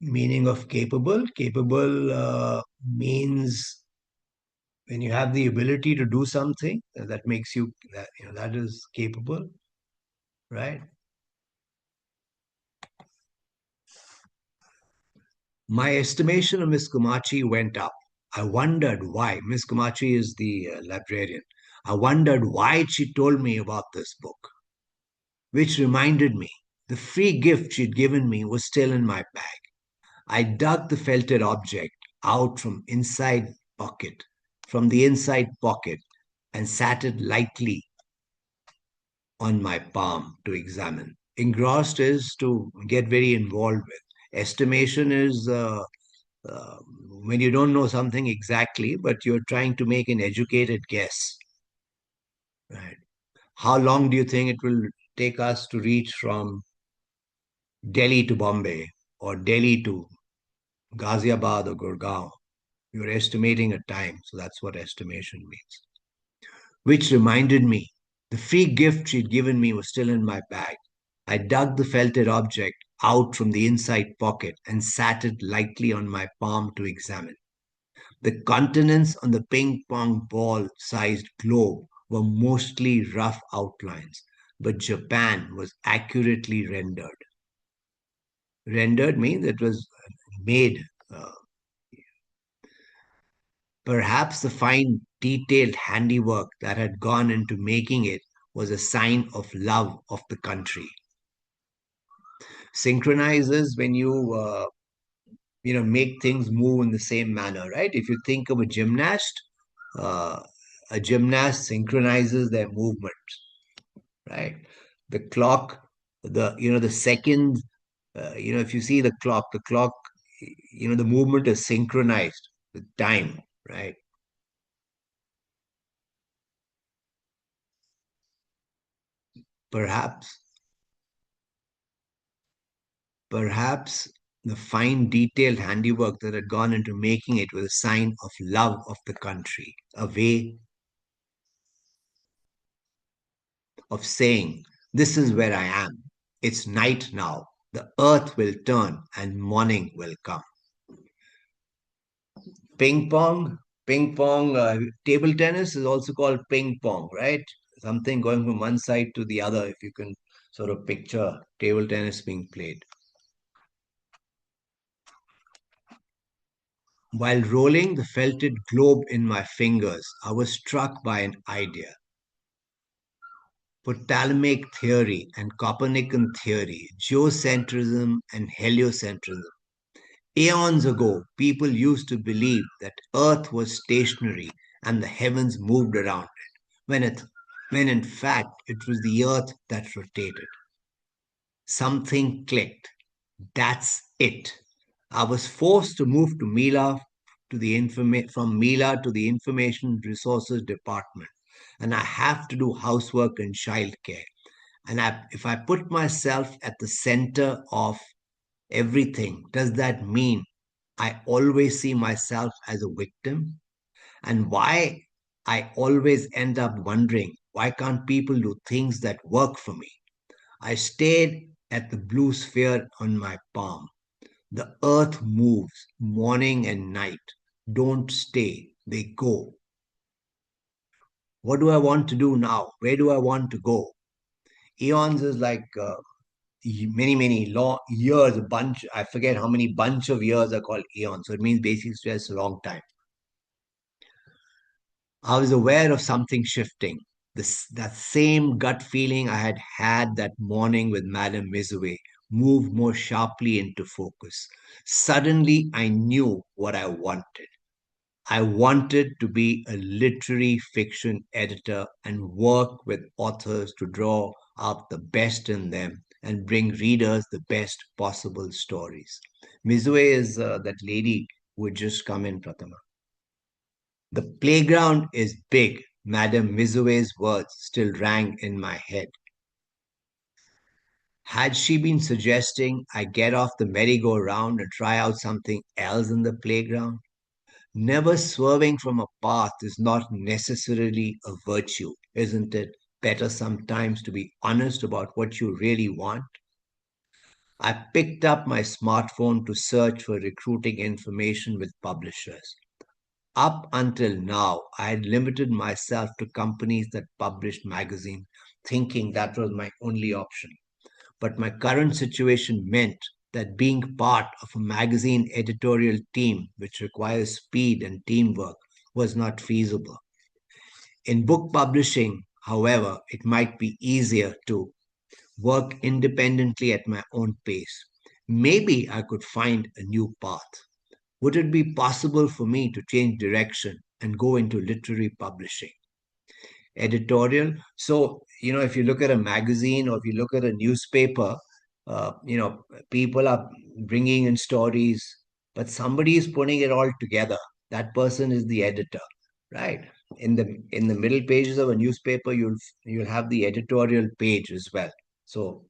Meaning of capable. Capable means when you have the ability to do something that makes you that is capable, right? My estimation of Miss Kumachi went up. I wondered why. Miss Kumachi is the librarian. I wondered why she told me about this book, which reminded me the free gift she'd given me was still in my bag. I dug the felted object out from the inside pocket, and sat it lightly on my palm to examine. Engrossed is to get very involved with. Estimation is uh, when you don't know something exactly, but you're trying to make an educated guess. Right? How long do you think it will take us to reach from Delhi to Bombay or Delhi to Ghaziabad or Gurgaon? You're estimating a time, so that's what estimation means. Which reminded me, the free gift she'd given me was still in my bag. I dug the felted object out from the inside pocket and sat it lightly on my palm to examine. The continents on the ping pong ball sized globe were mostly rough outlines, but Japan was accurately rendered. Rendered means it was made. Perhaps the fine, detailed handiwork that had gone into making it was a sign of love of the country. Synchronizes when you make things move in the same manner, right? If you think of uh, a gymnast synchronizes their movements, right? The clock, the seconds, if you see the clock, the movement is synchronized with time, right? Perhaps Perhaps the fine detailed handiwork that had gone into making it was a sign of love of the country, a way of saying, this is where I am. It's night now. The earth will turn and morning will come. Ping pong, table tennis is also called ping pong, right? Something going from one side to the other, if you can sort of picture table tennis being played. While rolling the felted globe in my fingers, I was struck by an idea. Ptolemaic theory and Copernican theory, geocentrism and heliocentrism. Aeons ago, people used to believe that Earth was stationary and the heavens moved around it, when in fact it was the Earth that rotated. Something clicked. That's it. I was forced to move to Mila from Mila to the Information Resources Department and I have to do housework and childcare. And if I put myself at the center of everything, does that mean I always see myself as a victim? And why I always end up wondering, why can't people do things that work for me? I stared at the blue sphere on my palm. The earth moves morning and night. Don't stay, they go. What do I want to do now? Where do I want to go? Eons is like many, many long years, a bunch, I forget how many bunch of years are called eons. So it means basically just a long time. I was aware of something shifting. That same gut feeling I had had that morning with Madame Misue moved more sharply into focus. Suddenly, I knew what I wanted. I wanted to be a literary fiction editor and work with authors to draw out the best in them and bring readers the best possible stories. Misue is that lady who had just come in, Prathama. The playground is big. Madame Misue's words still rang in my head. Had she been suggesting I get off the merry-go-round and try out something else in the playground? Never swerving from a path is not necessarily a virtue, isn't it? Better sometimes to be honest about what you really want. I picked up my smartphone to search for recruiting information with publishers. Up until now, I had limited myself to companies that published magazines, thinking that was my only option. But my current situation meant that being part of a magazine editorial team, which requires speed and teamwork, was not feasible. In book publishing, however, it might be easier to work independently at my own pace. Maybe I could find a new path. Would it be possible for me to change direction and go into literary publishing? Editorial. So, if you look at a magazine or if you look at a newspaper, people are bringing in stories, but somebody is putting it all together. That person is the editor, right? In the middle pages of a newspaper, you'll have the editorial page as well. So,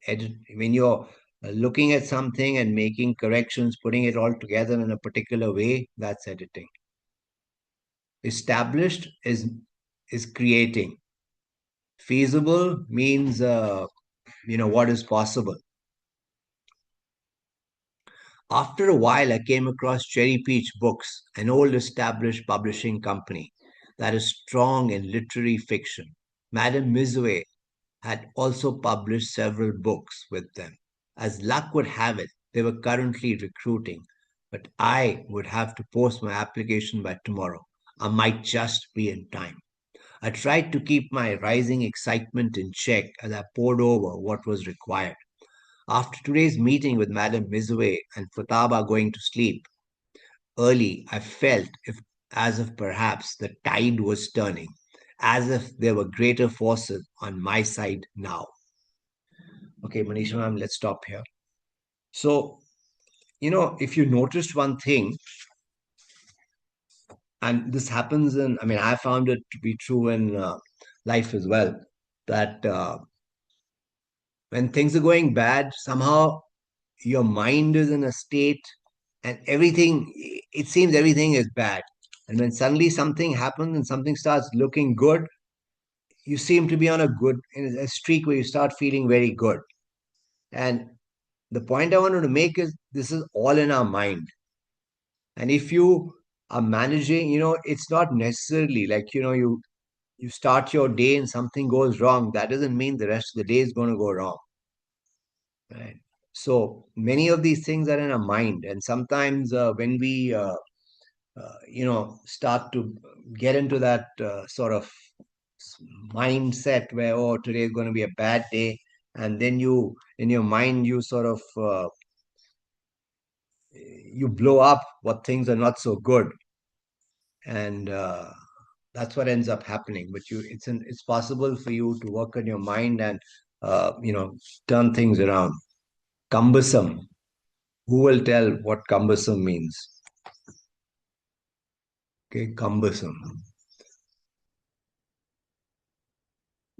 when you're looking at something and making corrections, putting it all together in a particular way, that's editing. Established is creating. Feasible means what is possible. After a while, I came across Cherry Peach Books, an old established publishing company that is strong in literary fiction. Madame Misue had also published several books with them. As luck would have it, they were currently recruiting, but I would have to post my application by tomorrow. I might just be in time. I tried to keep my rising excitement in check as I poured over what was required. After today's meeting with Madame Misue and Futaba going to sleep early, I felt as if perhaps the tide was turning, as if there were greater forces on my side now. Okay, Manisha ma'am, let's stop here. So, if you noticed one thing, and this happens I found it to be true in life as well, that when things are going bad, somehow your mind is in a state and it seems everything is bad. And when suddenly something happens and something starts looking good, you seem to be on in a streak where you start feeling very good. And the point I wanted to make is this is all in our mind. And if you are managing, it's not necessarily like, you start your day and something goes wrong. That doesn't mean the rest of the day is going to go wrong. Right. So many of these things are in our mind. And sometimes when we, start to get into that sort of mindset where, oh, today is going to be a bad day. And then in your mind, you sort of, you blow up what things are not so good. And that's what ends up happening. But it's possible for you to work on your mind and, turn things around. Cumbersome. Who will tell what cumbersome means? Okay, cumbersome.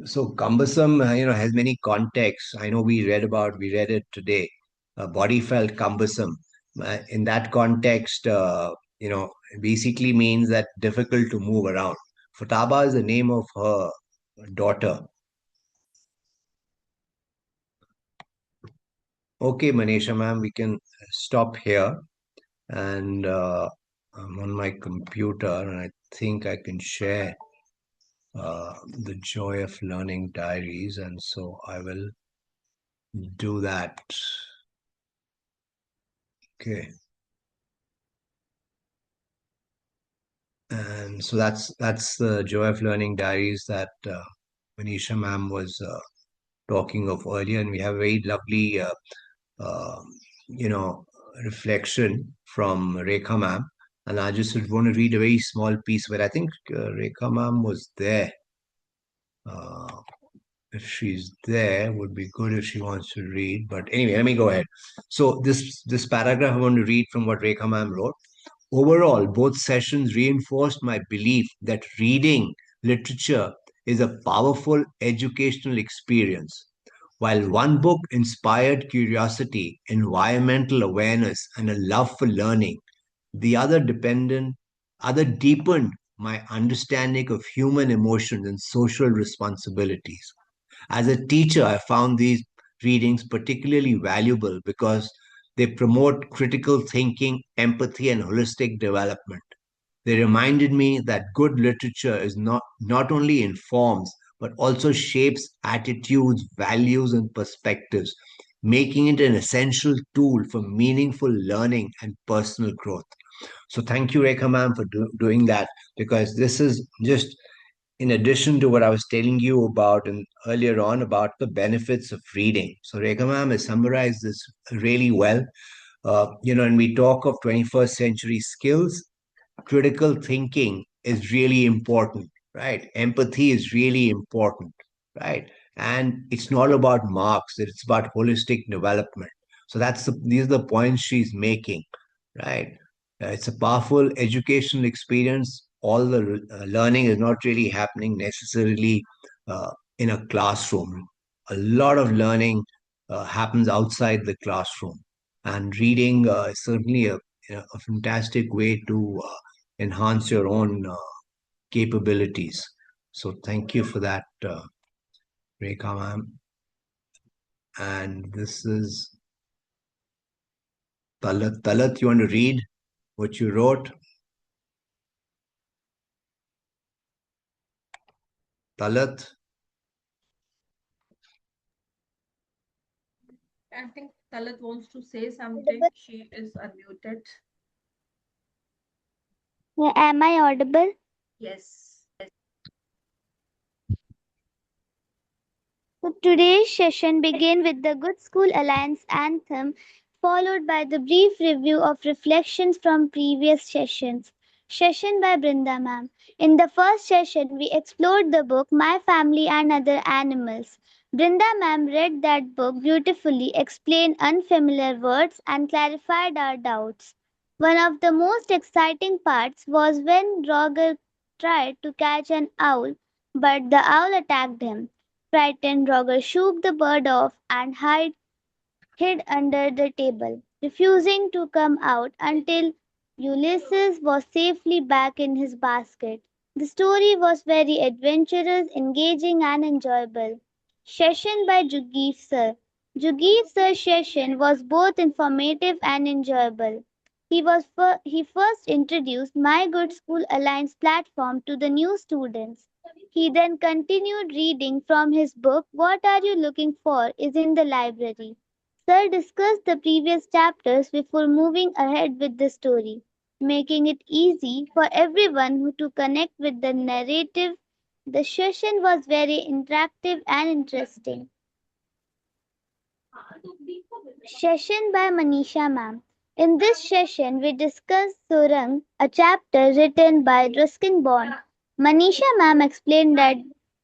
So cumbersome, has many contexts. I know we read it today. Body felt cumbersome. In that context, basically means that difficult to move around. Futaba is the name of her daughter. Okay, Manisha ma'am, we can stop here. And I'm on my computer, and I think I can share the Joy of Learning diaries, and so I will do that. Okay. And so that's the Joy of Learning diaries that Manisha ma'am was talking of earlier, and we have a very lovely, uh, you know, reflection from Rekha ma'am. And I just would want to read a very small piece where I think Rekha ma'am was there. Uh, if she's there, would be good if she wants to read. But anyway, let me go ahead. So this paragraph I want to read from what Rekha ma'am wrote. Overall, both sessions reinforced my belief that reading literature is a powerful educational experience. While one book inspired curiosity, environmental awareness, and a love for learning, the other deepened my understanding of human emotions and social responsibilities. As a teacher, I found these readings particularly valuable because they promote critical thinking, empathy, and holistic development. They reminded me that good literature is not only informs, but also shapes attitudes, values, and perspectives, making it an essential tool for meaningful learning and personal growth. So, thank you, Rekha ma'am, for doing that, because this is just in addition to what I was telling you about and earlier on about the benefits of reading. So Rekha ma'am has summarized this really well. And we talk of 21st century skills, critical thinking is really important, right? Empathy is really important, right? And it's not about marks, it's about holistic development. So these are the points she's making, right? It's a powerful educational experience. All the learning is not really happening necessarily in a classroom. A lot of learning happens outside the classroom, and reading is certainly a fantastic way to enhance your own capabilities. So thank you for that, Rekha ma'am. And this is Talat. Talat, you want to read what you wrote? Talat. I think Talat wants to say something. She is unmuted. Yeah, am I audible? Yes. So today's session began with the Good School Alliance anthem, followed by the brief review of reflections from previous sessions. Session by Brinda ma'am. In the first session, we explored the book My Family and Other Animals. Brinda ma'am read that book beautifully, explained unfamiliar words, and clarified our doubts. One of the most exciting parts was when Roger tried to catch an owl, but the owl attacked him. Frightened, Roger shook the bird off and hid under the table, refusing to come out until Ulysses was safely back in his basket. The story was very adventurous, engaging, and enjoyable. Session by Jugjiv Sir. Jugjiv Sir's session was both informative and enjoyable. He first introduced My Good School Alliance platform to the new students. He then continued reading from his book What Are You Looking For is in the library. Sir discussed the previous chapters before moving ahead with the story, making it easy for everyone to connect with the narrative. The session was very interactive and interesting. Session by Manisha ma'am. In this session, we discussed Surang, a chapter written by Ruskin Bond. Manisha ma'am explained that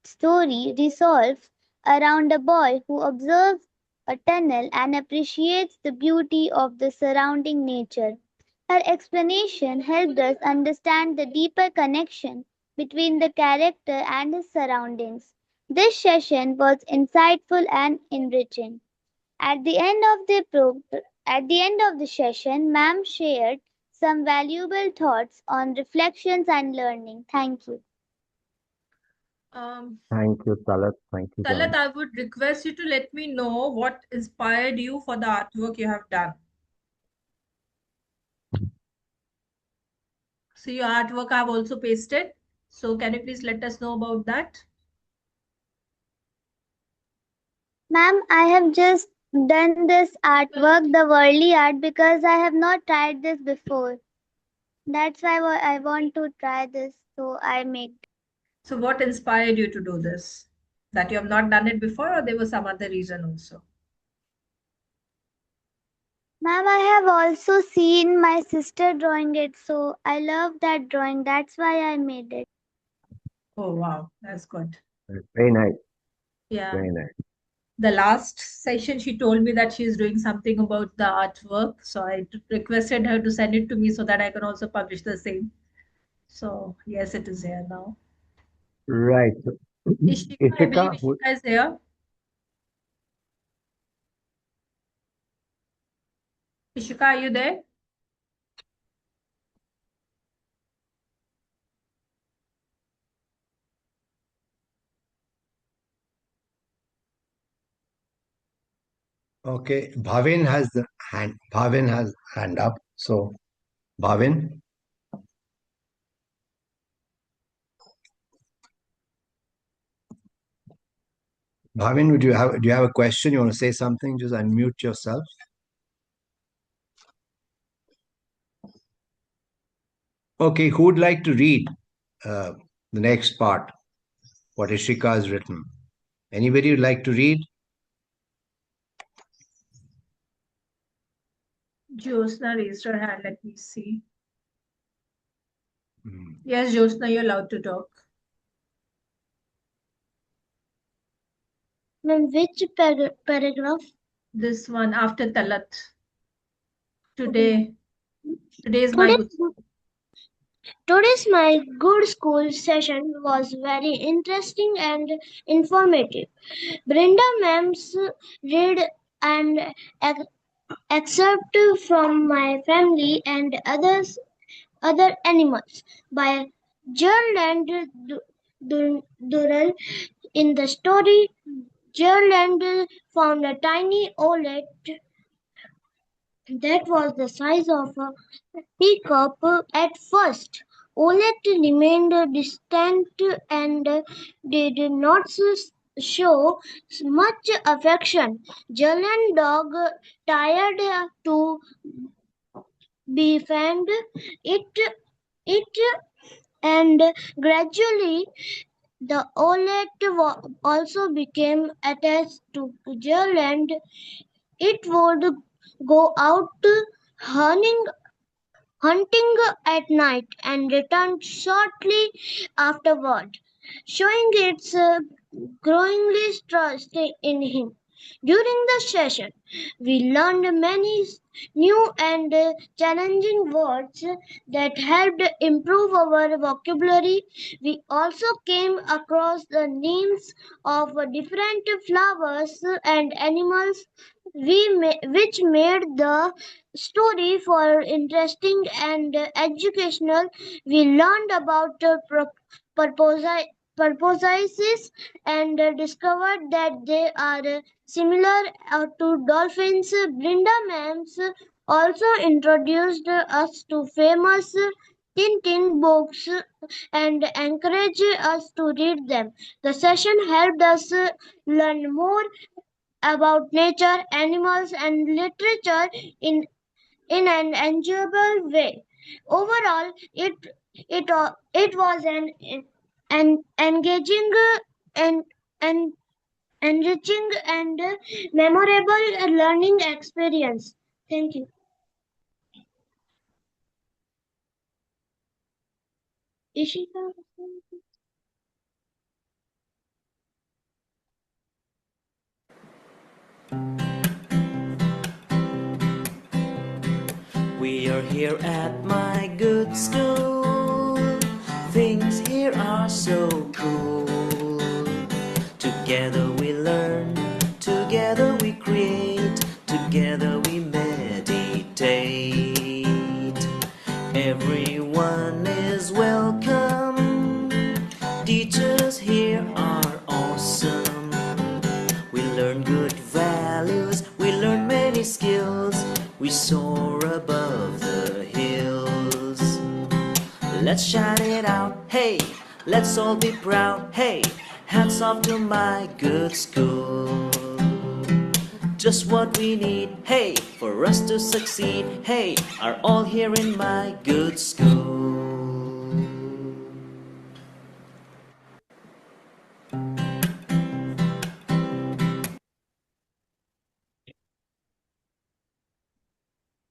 story resolves around a boy who observes a tunnel and appreciates the beauty of the surrounding nature. Her explanation helped us understand the deeper connection between the character and his surroundings. This session was insightful and enriching. At the end of the session, ma'am shared some valuable thoughts on reflections and learning. Thank you. Thank you, Talat. Thank you, Talat, John. I would request you to let me know what inspired you for the artwork you have done. So your artwork I have also pasted. So can you please let us know about that? Ma'am, I have just done this artwork, the worldly art, because I have not tried this before. That's why I want to try this, so I make. So what inspired you to do this? That you have not done it before, or there was some other reason also? Ma'am, I have also seen my sister drawing it, so I love that drawing. That's why I made it. Oh wow, that's good. Very nice. Yeah. Very nice. The last session she told me that she's doing something about the artwork, so I requested her to send it to me so that I can also publish the same. So yes, it is here now. Right. So, Ishika, I believe Ishika, Ishika is here. Ishika, are you there? Okay, Bhavin has hand up. So Bhavin, Bhavin, do you have a question? You want to say something? Just unmute yourself. Okay, who would like to read uh, the next part? What Ishika has written. Anybody would like to read? Jyotsna raised her hand. Let me see. Hmm. Yes, Jyotsna, you're allowed to talk. Ma'am, which paragraph? This one after Talat. Today is my Today, good. today's my good school session was very interesting and informative. Brenda ma'am's read and excerpt from my family and other animals by Gerald Durrell. In the story, Gerald found a tiny owlet that was the size of a teacup at first. Owlet remained distant and did not show much affection. Gerald dog tired to befriend it and gradually the owlet also became attached to Gerald. It would go out hunting hunting at night and returned shortly afterward, showing its growing trust in him. During the session, we learned many new and challenging words that helped improve our vocabulary. We also came across the names of different flowers and animals which made the story for interesting and educational. We learned about purposes and discovered that they are similar to dolphins. Brinda Mams also introduced us to famous Tintin books and encouraged us to read them. The session helped us learn more about nature, animals, and literature in an enjoyable way. Overall, it was an engaging and and enriching and memorable learning experience. Thank you. Ishika. We are here at my good school. Things here are so cool. To everyone is welcome. Teachers here are awesome. We learn good values, we learn many skills. We soar above the hills. Let's shout it out, hey, let's all be proud, hey, hats off to my good school. Just what we need, hey, for us to succeed, hey, are all here in my good school.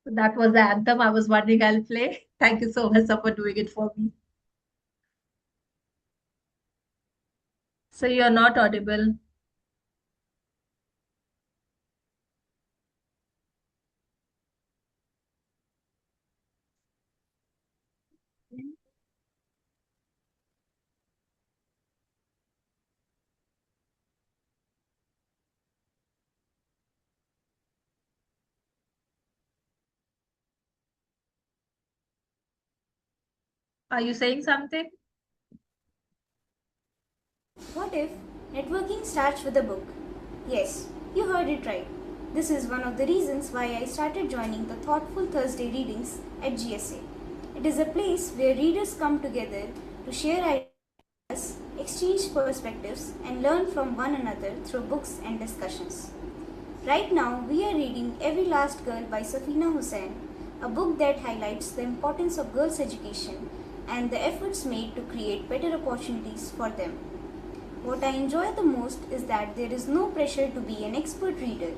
That was the anthem I was wondering I'll play. Thank you so much sir, for doing it for me. So you're not audible. Are you saying something? What if networking starts with a book? Yes, you heard it right. This is one of the reasons why I started joining the Thoughtful Thursday readings at GSA. It is a place where readers come together to share ideas, exchange perspectives, and learn from one another through books and discussions. Right now, we are reading Every Last Girl by Safina Hussain, a book that highlights the importance of girls' education and the efforts made to create better opportunities for them. What I enjoy the most is that there is no pressure to be an expert reader.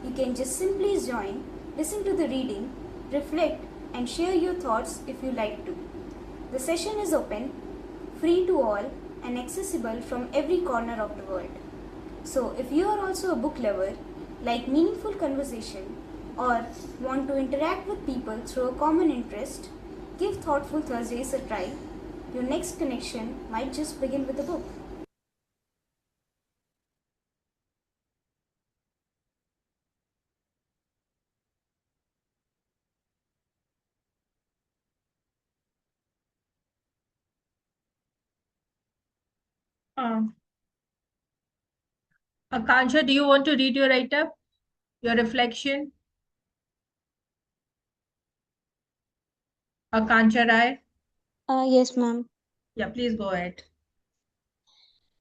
You can just simply join, listen to the reading, reflect, and share your thoughts if you like to. The session is open, free to all, and accessible from every corner of the world. So, if you are also a book lover, like meaningful conversation, or want to interact with people through a common interest, give Thoughtful Thursdays a try. Your next connection might just begin with a book. Um, Akansha, do you want to read your write-up? Your reflection? Akansha Rai? Yes, ma'am. Yeah, please go ahead.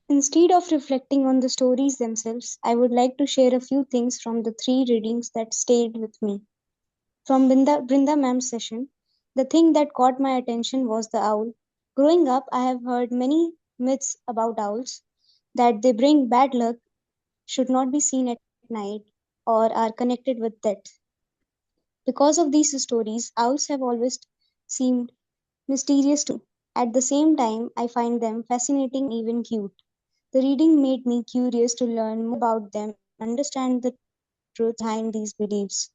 Instead of reflecting on the stories themselves, I would like to share a few things from the three readings that stayed with me. From Brinda ma'am's session, the thing that caught my attention was the owl. Growing up, I have heard many myths about owls that they bring bad luck, should not be seen at night, or are connected with death. Because of these stories, owls have always seemed mysterious to me. At the same time, I find them fascinating and even cute. The reading made me curious to learn more about them and understand the truth behind these beliefs.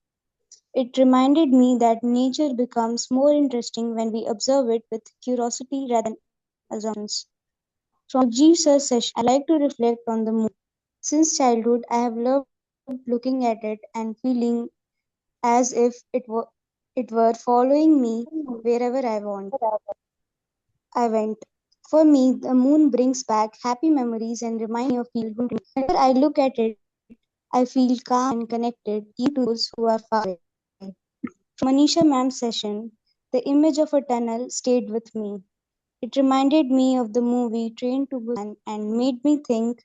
It reminded me that nature becomes more interesting when we observe it with curiosity rather than assumptions. From Jugjiv sir's session, I like to reflect on the moon. Since childhood, I have loved looking at it and feeling as if it were following me wherever I went. For me, the moon brings back happy memories and reminds me of people who. Whenever I look at it, I feel calm and connected, even to those who are far away. From Manisha ma'am's session, the image of a tunnel stayed with me. It reminded me of the movie Train to Busan and made me think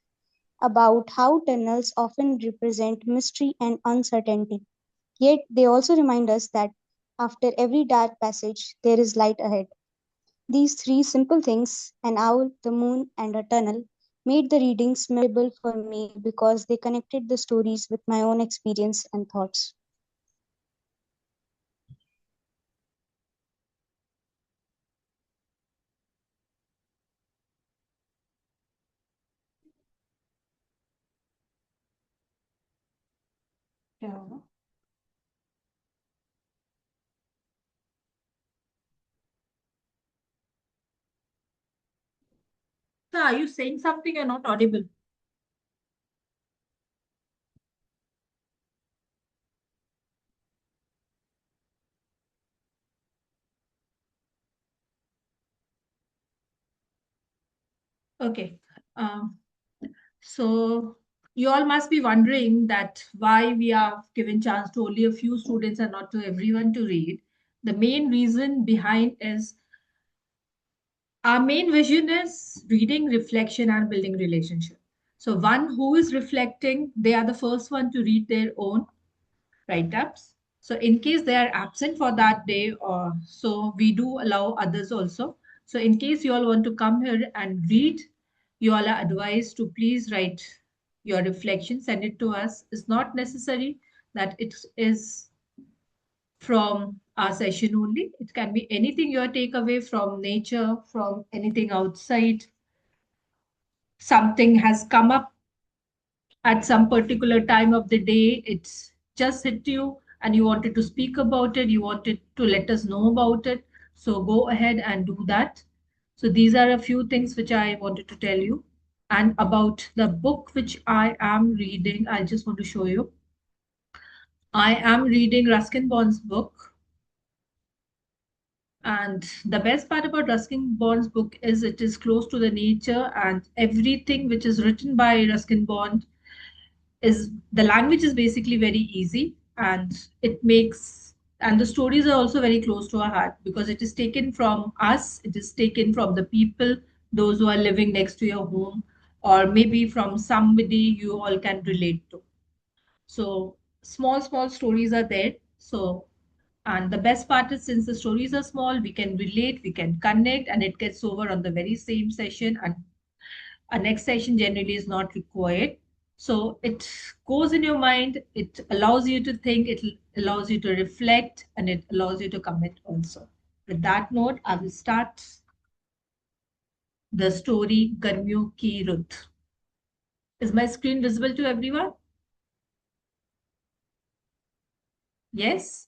about how tunnels often represent mystery and uncertainty. Yet they also remind us that after every dark passage, there is light ahead. These three simple things, an owl, the moon, and a tunnel, made the readings memorable for me because they connected the stories with my own experience and thoughts. Yeah. So are you saying something? You're not audible. Okay. Um, so you all must be wondering that why we are given chance to only a few students and not to everyone to read. The main reason behind is our main vision is reading, reflection, and building relationship. So one who is reflecting, they are the first one to read their own write-ups. So in case they are absent for that day, or so we do allow others also. So in case you all want to come here and read, you all are advised to please write your reflection, send it to us. It's not necessary that it is from our session only. It can be anything you take away from nature, from anything outside. Something has come up at some particular time of the day, it's just hit you and you wanted to speak about it, you wanted to let us know about it. So go ahead and do that. So these are a few things which I wanted to tell you. And about the book which I am reading, I just want to show you. I am reading Ruskin Bond's book. And the best part about Ruskin Bond's book is it is close to the nature, and everything which is written by Ruskin Bond is the language is basically very easy, and it makes, and the stories are also very close to our heart because it is taken from us, it is taken from the people, those who are living next to your home, or maybe from somebody you all can relate to. So small stories are there. So, and the best part is since the stories are small, we can relate, we can connect, and it gets over on the very same session, and a next session generally is not required. So it goes in your mind, it allows you to think, it allows you to reflect, and it allows you to commit also. With that note, I will start the story Garmiyon Ki Rut. Is my screen visible to everyone? Yes?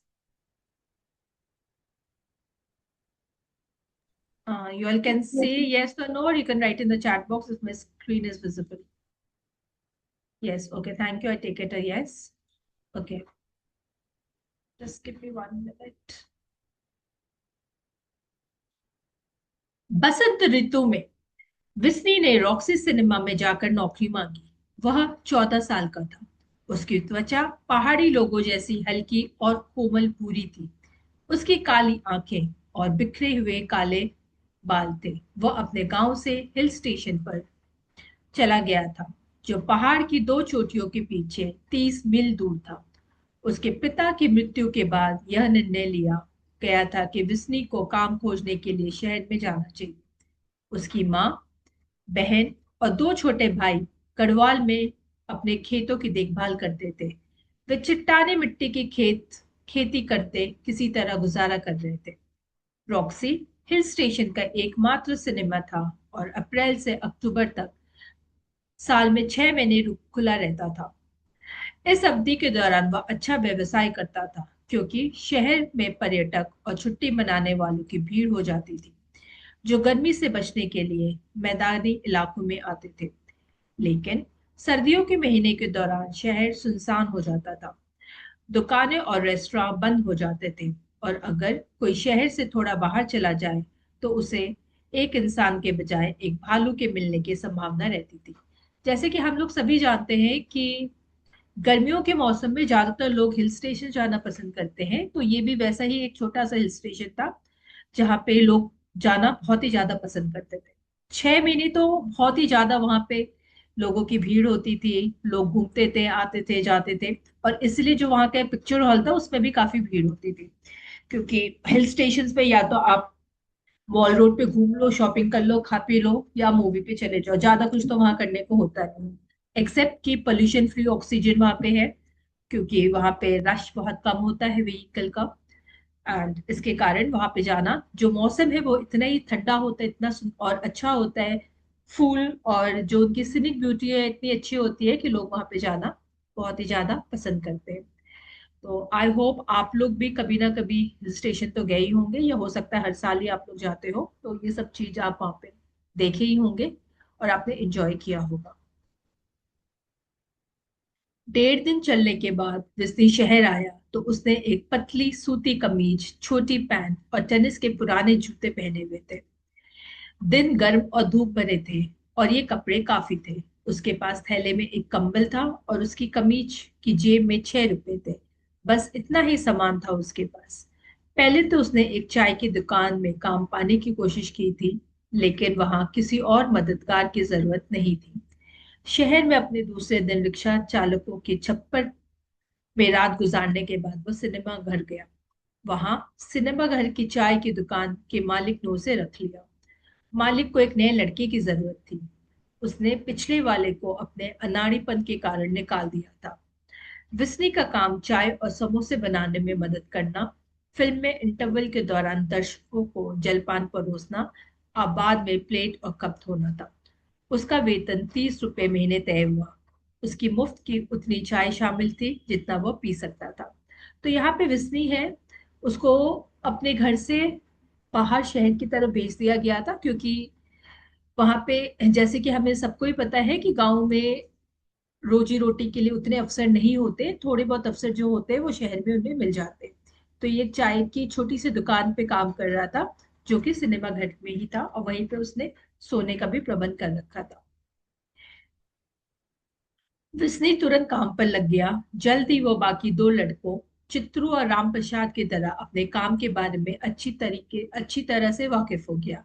You all can say yes or no, or you can write in the chat box if my screen is visible. Yes, okay, thank you. I take it a yes. Okay. Just give me 1 minute. बसंत ऋतु में विस्नी ने Roxy cinema में जाकर नौकरी मांगी। वह 14 साल का था। उसकी त्वचा पहाड़ी लोगों जैसी हल्की और कोमल पूरी थी। उसकी काली आंखें और बिखरे हुए काले बाल थे। वह अपने गांव से हिल स्टेशन पर चला गया था, जो पहाड़ की दो चोटियों के पीछे 30 मील दूर था। उसके पिता की मृत्यु के बाद यह निर्णय लिया गया था कि विस्नी को काम खोजने के लिए शहर में जाना चाहिए। उसकी माँ, बहन और दो छोटे भाई गढ़वाल में अपने खेतों की देखभाल करते थे। वे चट्टाने मिट्टी की खेती करते किसी तरह गुजारा कर रहे थे। रॉक्सी हिल स्टेशन का एकमात्र सिनेमा था और अप्रैल से अक्टूबर तक साल में 6 महीने खुला रहता था। इस अवधि के दौरान वह अच्छा व्यवसाय करता था क्योंकि शहर में पर्यटक और छुट्टी मनाने वालों की भीड़ हो जाती थी, जो गर्मी से बचने के लिए मैदानी इलाकों में आते थे। लेकिन सर्दियों के महीने के दौरान शहर सुनसान हो जाता था। दुकानें और रेस्तरां बंद हो जाते थे, और अगर कोई शहर से थोड़ा बाहर चला जाए तो उसे एक इंसान के बजाय एक भालू के मिलने की संभावना रहती थी। जैसे कि हम लोग सभी जानते हैं कि गर्मियों के मौसम में ज्यादातर लोग हिल स्टेशन जाना पसंद करते हैं, तो ये भी वैसा ही एक छोटा सा हिल स्टेशन था जहाँ पे लोग जाना बहुत ही ज्यादा पसंद करते थे। 6 महीने तो बहुत ही ज्यादा वहां पे लोगों की भीड़ होती थी, लोग घूमते थे, आते थे, जाते थे। और इसलिए जो वहाँ का पिक्चर हॉल था उसमें भी काफी भीड़ होती थी, क्योंकि हिल स्टेशन पे या तो आप मॉल रोड पे घूम लो, शॉपिंग कर लो, खा पी लो, या मूवी पे चले जाओ। ज्यादा कुछ तो वहां करने को होता नहीं, एक्सेप्ट कि पोल्यूशन फ्री ऑक्सीजन वहां पे है, क्योंकि वहां पे रश बहुत कम होता है व्हीकल का। एंड इसके कारण वहां पे जाना, जो मौसम है वो इतना ही ठंडा होता है, इतना और अच्छा होता है। फूल और जो उनकी सीनिक ब्यूटी है इतनी अच्छी होती है कि लोग वहां पे जाना बहुत ही ज्यादा पसंद करते हैं। तो आई होप आप लोग भी कभी ना कभी हिल स्टेशन तो गए ही होंगे, या हो सकता है हर साल ही आप लोग जाते हो, तो ये सब चीज आप वहां पे देखे ही होंगे और आपने एंजॉय किया होगा। 1.5 दिन चलने के बाद जिसने शहर आया तो उसने एक पतली सूती कमीज, छोटी पैंट और टेनिस के पुराने जूते पहने हुए थे। दिन गर्म और धूप भरे थे और ये कपड़े काफी थे। उसके पास थैले में एक कंबल था और उसकी कमीज की जेब में 6 रुपए थे। बस इतना ही सामान था उसके पास। पहले तो उसने एक चाय की दुकान में काम पाने की कोशिश की थी, लेकिन वहां किसी और मददगार की जरूरत नहीं थी। शहर में अपने दूसरे दिन रिक्शा चालकों के छप्पर में रात गुजारने के बाद वो सिनेमा घर गया। वहां सिनेमा घर की चाय की दुकान के मालिक ने उसे रख लिया। मालिक को एक नए लड़के की जरूरत थी। उसने पिछले वाले को अपने अनाड़ीपन के कारण निकाल दिया था। विस्नी का काम चाय और समोसे बनाने में मदद करना, फिल्म में इंटरवल के दौरान दर्शकों को जलपान परोसना और बाद में प्लेट और कप धोना था। उसका वेतन 30 रुपए महीने तय हुआ। उसकी मुफ्त की उतनी चाय शामिल थी जितना वो पी सकता था। तो यहाँ पे विस्नी है, उसको अपने घर से बाहर शहर की तरफ भेज दिया गया था, क्योंकि वहां पे जैसे कि हमें सबको ही पता है कि गांव में रोजी रोटी के लिए उतने अवसर नहीं होते, थोड़े बहुत अवसर जो होते हैं वो शहर में उन्हें मिल जाते हैं। तो ये चाय की छोटी सी दुकान पे काम कर रहा था, जो कि सिनेमा घर में ही था, और वहीं पे उसने सोने का भी प्रबंध कर रखा था। विस्नी तुरंत काम पर लग गया। जल्द ही वो बाकी दो लड़कों, चित्रू और राम प्रसाद की तरह अपने काम के बारे में अच्छी तरह से वाकिफ हो गया।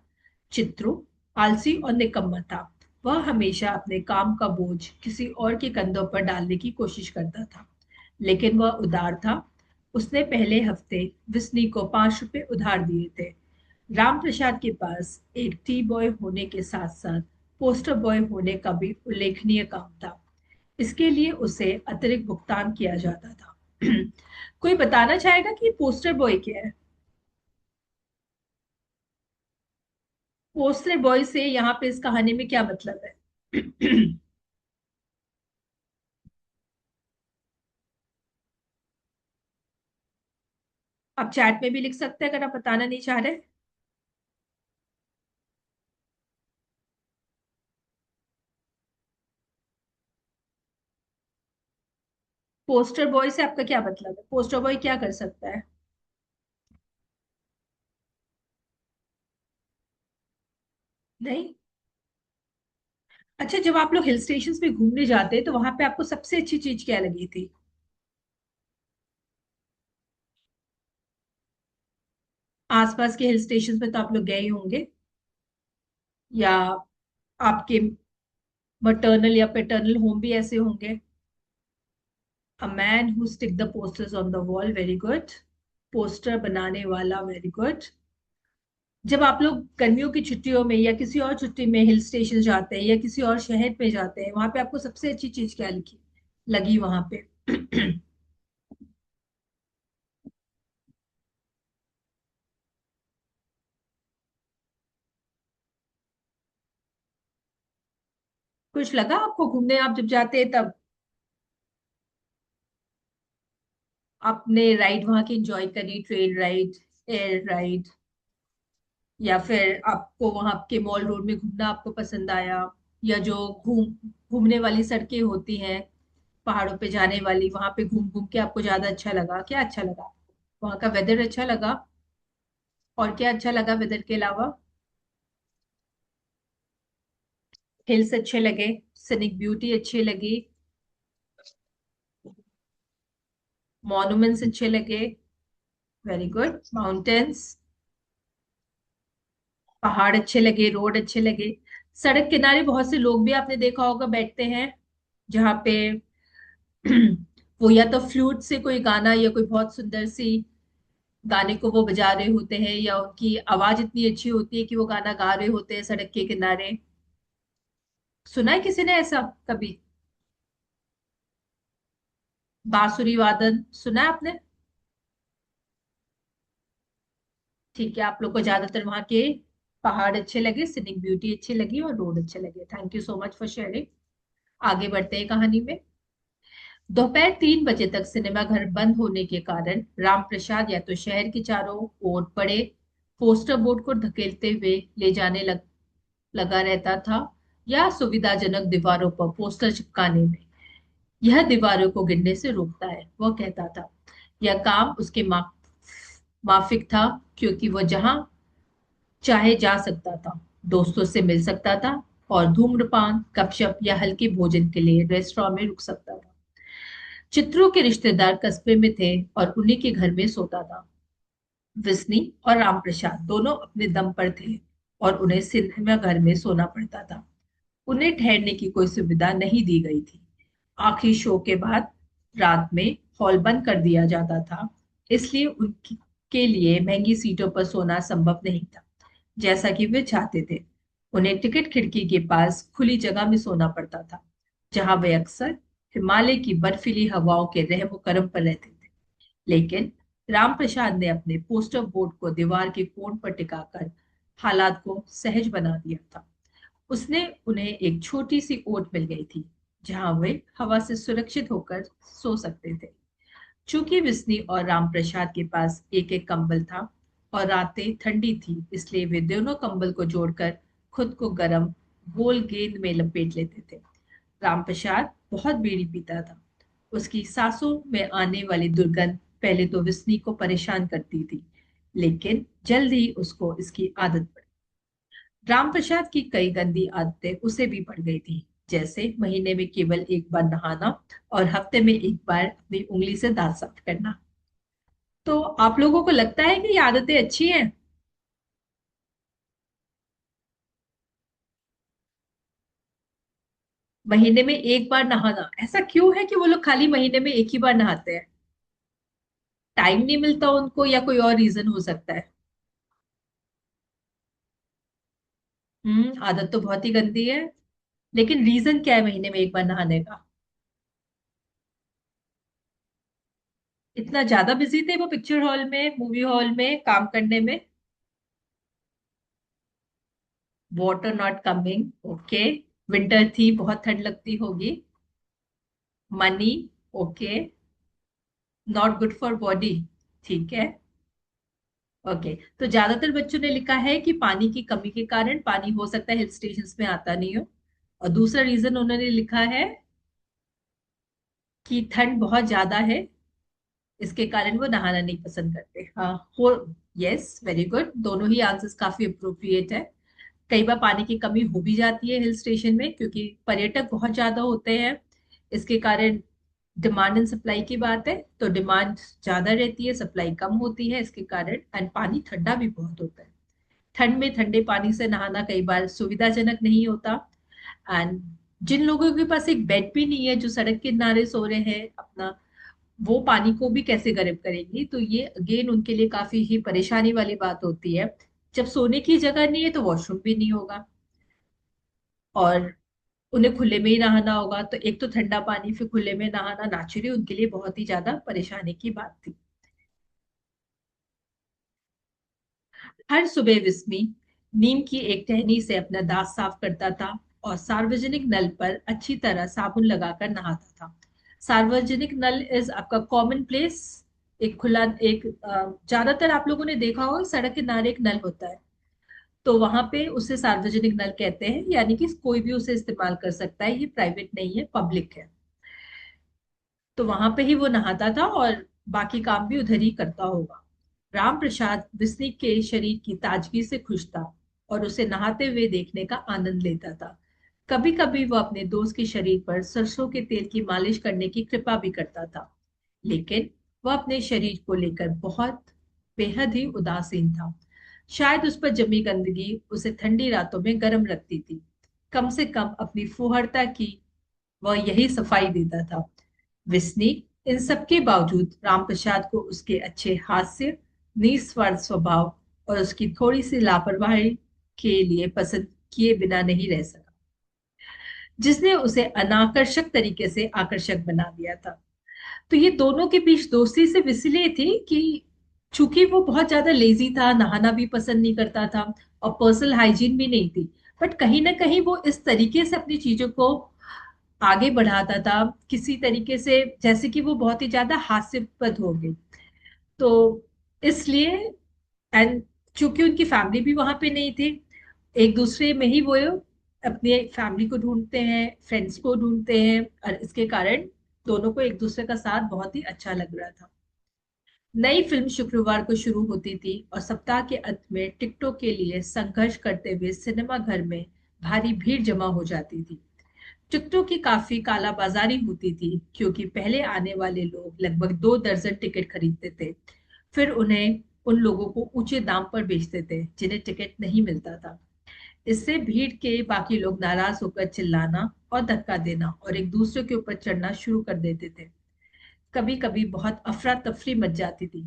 चित्रू आलसी और निकम्मा था। वह हमेशा अपने काम का बोझ किसी और के कंधों पर डालने की कोशिश करता था, लेकिन वह उदार था। उसने पहले हफ्ते विस्नी को 5 रुपए उधार दिए थे। राम प्रसाद के पास एक टी बॉय होने के साथ साथ पोस्टर बॉय होने का भी उल्लेखनीय काम था। इसके लिए उसे अतिरिक्त भुगतान किया जाता था। कोई बताना चाहेगा कि पोस्टर बॉय क्या है? पोस्टर बॉय से यहाँ पे इस कहानी में क्या मतलब है? आप चैट में भी लिख सकते हैं अगर आप बताना नहीं चाह रहे। पोस्टर बॉय से आपका क्या मतलब है? पोस्टर बॉय क्या कर सकता है? नहीं। अच्छा, जब आप लोग हिल स्टेशन पे घूमने जाते हैं तो वहां पे आपको सबसे अच्छी चीज क्या लगी थी? आसपास के हिल स्टेशन पे तो आप लोग गए ही होंगे, या आपके मटर्नल या पेटर्नल होम भी ऐसे होंगे। A man who stick the posters on the wall, very good. Poster बनाने वाला, वेरी गुड। जब आप लोग गर्मियों की छुट्टियों में या किसी और छुट्टी में हिल स्टेशन जाते हैं या किसी और शहर पे जाते हैं, वहां पे आपको सबसे अच्छी चीज क्या लिखी लगी वहां पे? कुछ लगा आपको घूमने आप जब जाते हैं तब? आपने राइड वहां की एंजॉय करी, ट्रेन राइड, एयर राइड, या फिर आपको वहां के मॉल रोड में घूमना आपको पसंद आया, या जो घूमने वाली सड़कें होती हैं पहाड़ों पे जाने वाली, वहां पे घूम घूम के आपको ज्यादा अच्छा लगा? क्या अच्छा लगा? वहां का वेदर अच्छा लगा? और क्या अच्छा लगा वेदर के अलावा? हिल्स अच्छे लगे? सिनिक ब्यूटी अच्छी लगी? मॉन्यूमेंट्स अच्छे लगे? Very good. माउंटेन्स, पहाड़ अच्छे लगे? रोड अच्छे लगे? सड़क किनारे बहुत से लोग भी आपने देखा होगा बैठते हैं, जहाँ पे वो या तो फ्लूट से कोई गाना या कोई बहुत सुंदर सी गाने को वो बजा रहे होते हैं, या उनकी आवाज इतनी अच्छी होती है कि वो गाना गा रहे होते हैं सड़क के किनारे। सुना है किसी ने ऐसा कभी? बांसुरी वादन सुना है आपने? ठीक है, आप लोग को ज्यादातर वहां के पहाड़ अच्छे लगे, सिनिक ब्यूटी अच्छी लगी और रोड अच्छे लगे। Thank you so much for sharing. आगे बढ़ते हैं कहानी में। दोपहर 3 बजे तक सिनेमा घर बंद होने के कारण राम प्रसाद या तो शहर के चारों ओर पड़े पोस्टर बोर्ड को धकेलते हुए ले जाने लगा रहता था, या सुविधाजनक दीवारों पर पोस्टर चिपकाने में। यह दीवारों को गिरने से रोकता है, वह कहता था। यह काम उसके माफिक था, क्योंकि वह जहां चाहे जा सकता था, दोस्तों से मिल सकता था, और धूम्रपान, गपशप या हल्के भोजन के लिए रेस्टोरेंट में रुक सकता था। चित्रों के रिश्तेदार कस्बे में थे और उन्हीं के घर में सोता था। विस्नी और रामप्रसाद दोनों अपने दम पर थे और उन्हें सिनेमा घर में सोना पड़ता था। उन्हें ठहरने की कोई सुविधा नहीं दी गई थी। आखिरी शो के बाद रात में हॉल बंद कर दिया जाता था, इसलिए उनके के लिए महंगी सीटों पर सोना संभव नहीं था, जैसा कि वे चाहते थे। उन्हें टिकट खिड़की के पास खुली जगह में सोना पड़ता था, जहां वे अक्सर हिमालय की बर्फीली हवाओं के रहम करम पर रहते थे। लेकिन रामप्रसाद ने अपने पोस्टर बोर्ड को दीवार के कोण पर टिकाकर हालात को सहज बना दिया था। उसने उन्हें एक छोटी सी ओट मिल गई थी, जहां वे हवा से सुरक्षित होकर सो सकते थे। चूंकि विस्नी और रामप्रसाद के पास एक एक कंबल था और रातें ठंडी थी, इसलिए वे दोनों कंबल को जोड़कर खुद को गर्म गोल गेंद में लपेट लेते थे। रामप्रसाद बहुत बीड़ी पीता था। उसकी सांसों में आने वाली दुर्गंध पहले तो विस्नी को परेशान करती थी, लेकिन जल्द ही उसको इसकी आदत पड़ी। रामप्रसाद की कई गंदी आदतें उसे भी पड़ गई थी, जैसे महीने में केवल एक बार नहाना और हफ्ते में एक बार अपनी उंगली से दांत साफ करना। तो आप लोगों को लगता है कि ये आदतें अच्छी हैं? महीने में एक बार नहाना, ऐसा क्यों है कि वो लोग खाली महीने में एक ही बार नहाते हैं? टाइम नहीं मिलता उनको या कोई और रीजन हो सकता है? आदत तो बहुत ही गंदी है। लेकिन रीजन क्या है महीने में एक बार नहाने का? इतना ज्यादा बिजी थे वो पिक्चर हॉल में, मूवी हॉल में काम करने में? Water not coming, okay. Winter थी, बहुत ठंड लगती होगी। Money, okay. Not good for body, ठीक है। ओके, तो ज्यादातर बच्चों ने लिखा है कि पानी की कमी के कारण पानी हो सकता है हिल स्टेशन में आता नहीं हो। और दूसरा रीजन उन्होंने लिखा है कि ठंड बहुत ज्यादा है, इसके कारण वो नहाना नहीं पसंद करते। हाँ, हो। यस, वेरी गुड, दोनों ही आंसर्स काफी अप्रोप्रिएट है। कई बार पानी की कमी हो भी जाती है हिल स्टेशन में, क्योंकि पर्यटक बहुत ज्यादा होते हैं। इसके कारण डिमांड एंड सप्लाई की बात है, तो डिमांड ज्यादा रहती है, सप्लाई कम होती है, इसके कारण एंड पानी ठंडा भी बहुत होता है। ठंड में ठंडे पानी से नहाना कई बार सुविधाजनक नहीं होता। एंड जिन लोगों के पास एक बेड भी नहीं है, जो सड़क के किनारे सो रहे हैं अपना, वो पानी को भी कैसे गर्म करेंगी? तो ये अगेन उनके लिए काफी ही परेशानी वाली बात होती है। जब सोने की जगह नहीं है तो वॉशरूम भी नहीं होगा, और उन्हें खुले में ही नहाना होगा, तो एक तो ठंडा पानी फिर खुले में नहाना नेचुरली उनके लिए बहुत ही ज्यादा परेशानी की बात थी। हर सुबह विस्मी नीम की एक टहनी से अपना दांत साफ करता था और सार्वजनिक नल पर अच्छी तरह साबुन लगाकर नहाता था। सार्वजनिक नल इज आपका कॉमन प्लेस, एक खुला, एक ज्यादातर आप लोगों ने देखा होगा सड़क के किनारे एक नल होता है, तो वहां पे उसे सार्वजनिक नल कहते हैं, यानी कि कोई भी उसे इस्तेमाल कर सकता है, ये प्राइवेट नहीं है, पब्लिक है। तो वहां पे ही वो नहाता था और बाकी काम भी उधर ही करता होगा। राम प्रसाद विस्नी के शरीर की ताजगी से खुश था और उसे नहाते हुए देखने का आनंद लेता था। कभी कभी वो अपने दोस्त के शरीर पर सरसों के तेल की मालिश करने की कृपा भी करता था, लेकिन वह अपने शरीर को लेकर बहुत बेहद ही उदासीन था। शायद उस पर जमी गंदगी उसे ठंडी रातों में गर्म रखती थी। कम से कम अपनी फुहरता की वह यही सफाई देता था। विस्नी इन सबके बावजूद रामप्रसाद को उसके अच्छे हास्य, निस्वार्थ स्वभाव और उसकी थोड़ी सी लापरवाही के लिए पसंद किए बिना नहीं रह सका, जिसने उसे अनाकर्षक तरीके से आकर्षक बना दिया था। तो ये दोनों के बीच दोस्ती सिर्फ इसलिए थी कि चूंकि वो बहुत ज्यादा लेजी था, नहाना भी पसंद नहीं करता था और पर्सनल हाइजीन भी नहीं थी, बट कहीं ना कहीं वो इस तरीके से अपनी चीजों को आगे बढ़ाता था, किसी तरीके से, जैसे कि वो बहुत ही ज्यादा हास्यास्पद हो गई। तो इसलिए, एंड चूंकि उनकी फैमिली भी वहां पे नहीं थी, एक दूसरे में ही वो अपनी फैमिली को ढूंढते हैं, फ्रेंड्स को ढूंढते हैं, और इसके कारण दोनों को एक दूसरे का साथ बहुत ही अच्छा लग रहा था। नई फिल्म शुक्रवार को शुरू होती थी और सप्ताह के अंत में टिकटों के लिए संघर्ष करते हुए सिनेमा घर में भारी भीड़ जमा हो जाती थी। टिकटों की काफी कालाबाजारी होती थी क्योंकि पहले आने वाले लोग लगभग 2 दर्जन टिकट खरीदते थे, फिर उन्हें उन लोगों को ऊंचे दाम पर बेचते थे जिन्हें टिकट नहीं मिलता था। इससे भीड़ के बाकी लोग नाराज होकर चिल्लाना और धक्का देना और एक दूसरे के ऊपर चढ़ना शुरू कर देते थे। कभी कभी बहुत अफरा तफरी मच जाती थी।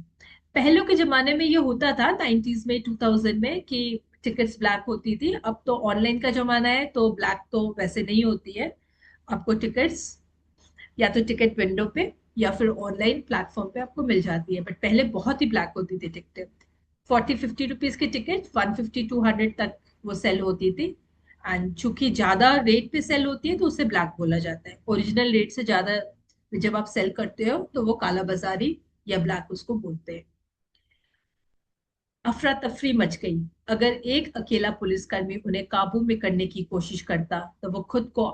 पहले के जमाने में ये होता था 90s में 2000 में कि टिकट्स ब्लैक होती थी। अब तो ऑनलाइन का जमाना है तो ब्लैक तो वैसे नहीं होती है। आपको टिकट्स या तो टिकट विंडो पे या फिर ऑनलाइन प्लेटफॉर्म पे आपको मिल जाती है, बट पहले बहुत ही ब्लैक होती थी टिकट। 40-50 रुपीज की टिकट 150-200 तक वो सेल होती थी। एंड चूंकि ज्यादा रेट पे सेल होती है तो उसे ब्लैक बोला जाता है। ओरिजिनल रेट से ज्यादा जब आप सेल करते हो तो वो काला बाजारी या ब्लैक उसको बोलते हैं। अफरा तफरी मच गई। अगर एक अकेला पुलिसकर्मी उन्हें काबू में करने की कोशिश करता तो वो खुद को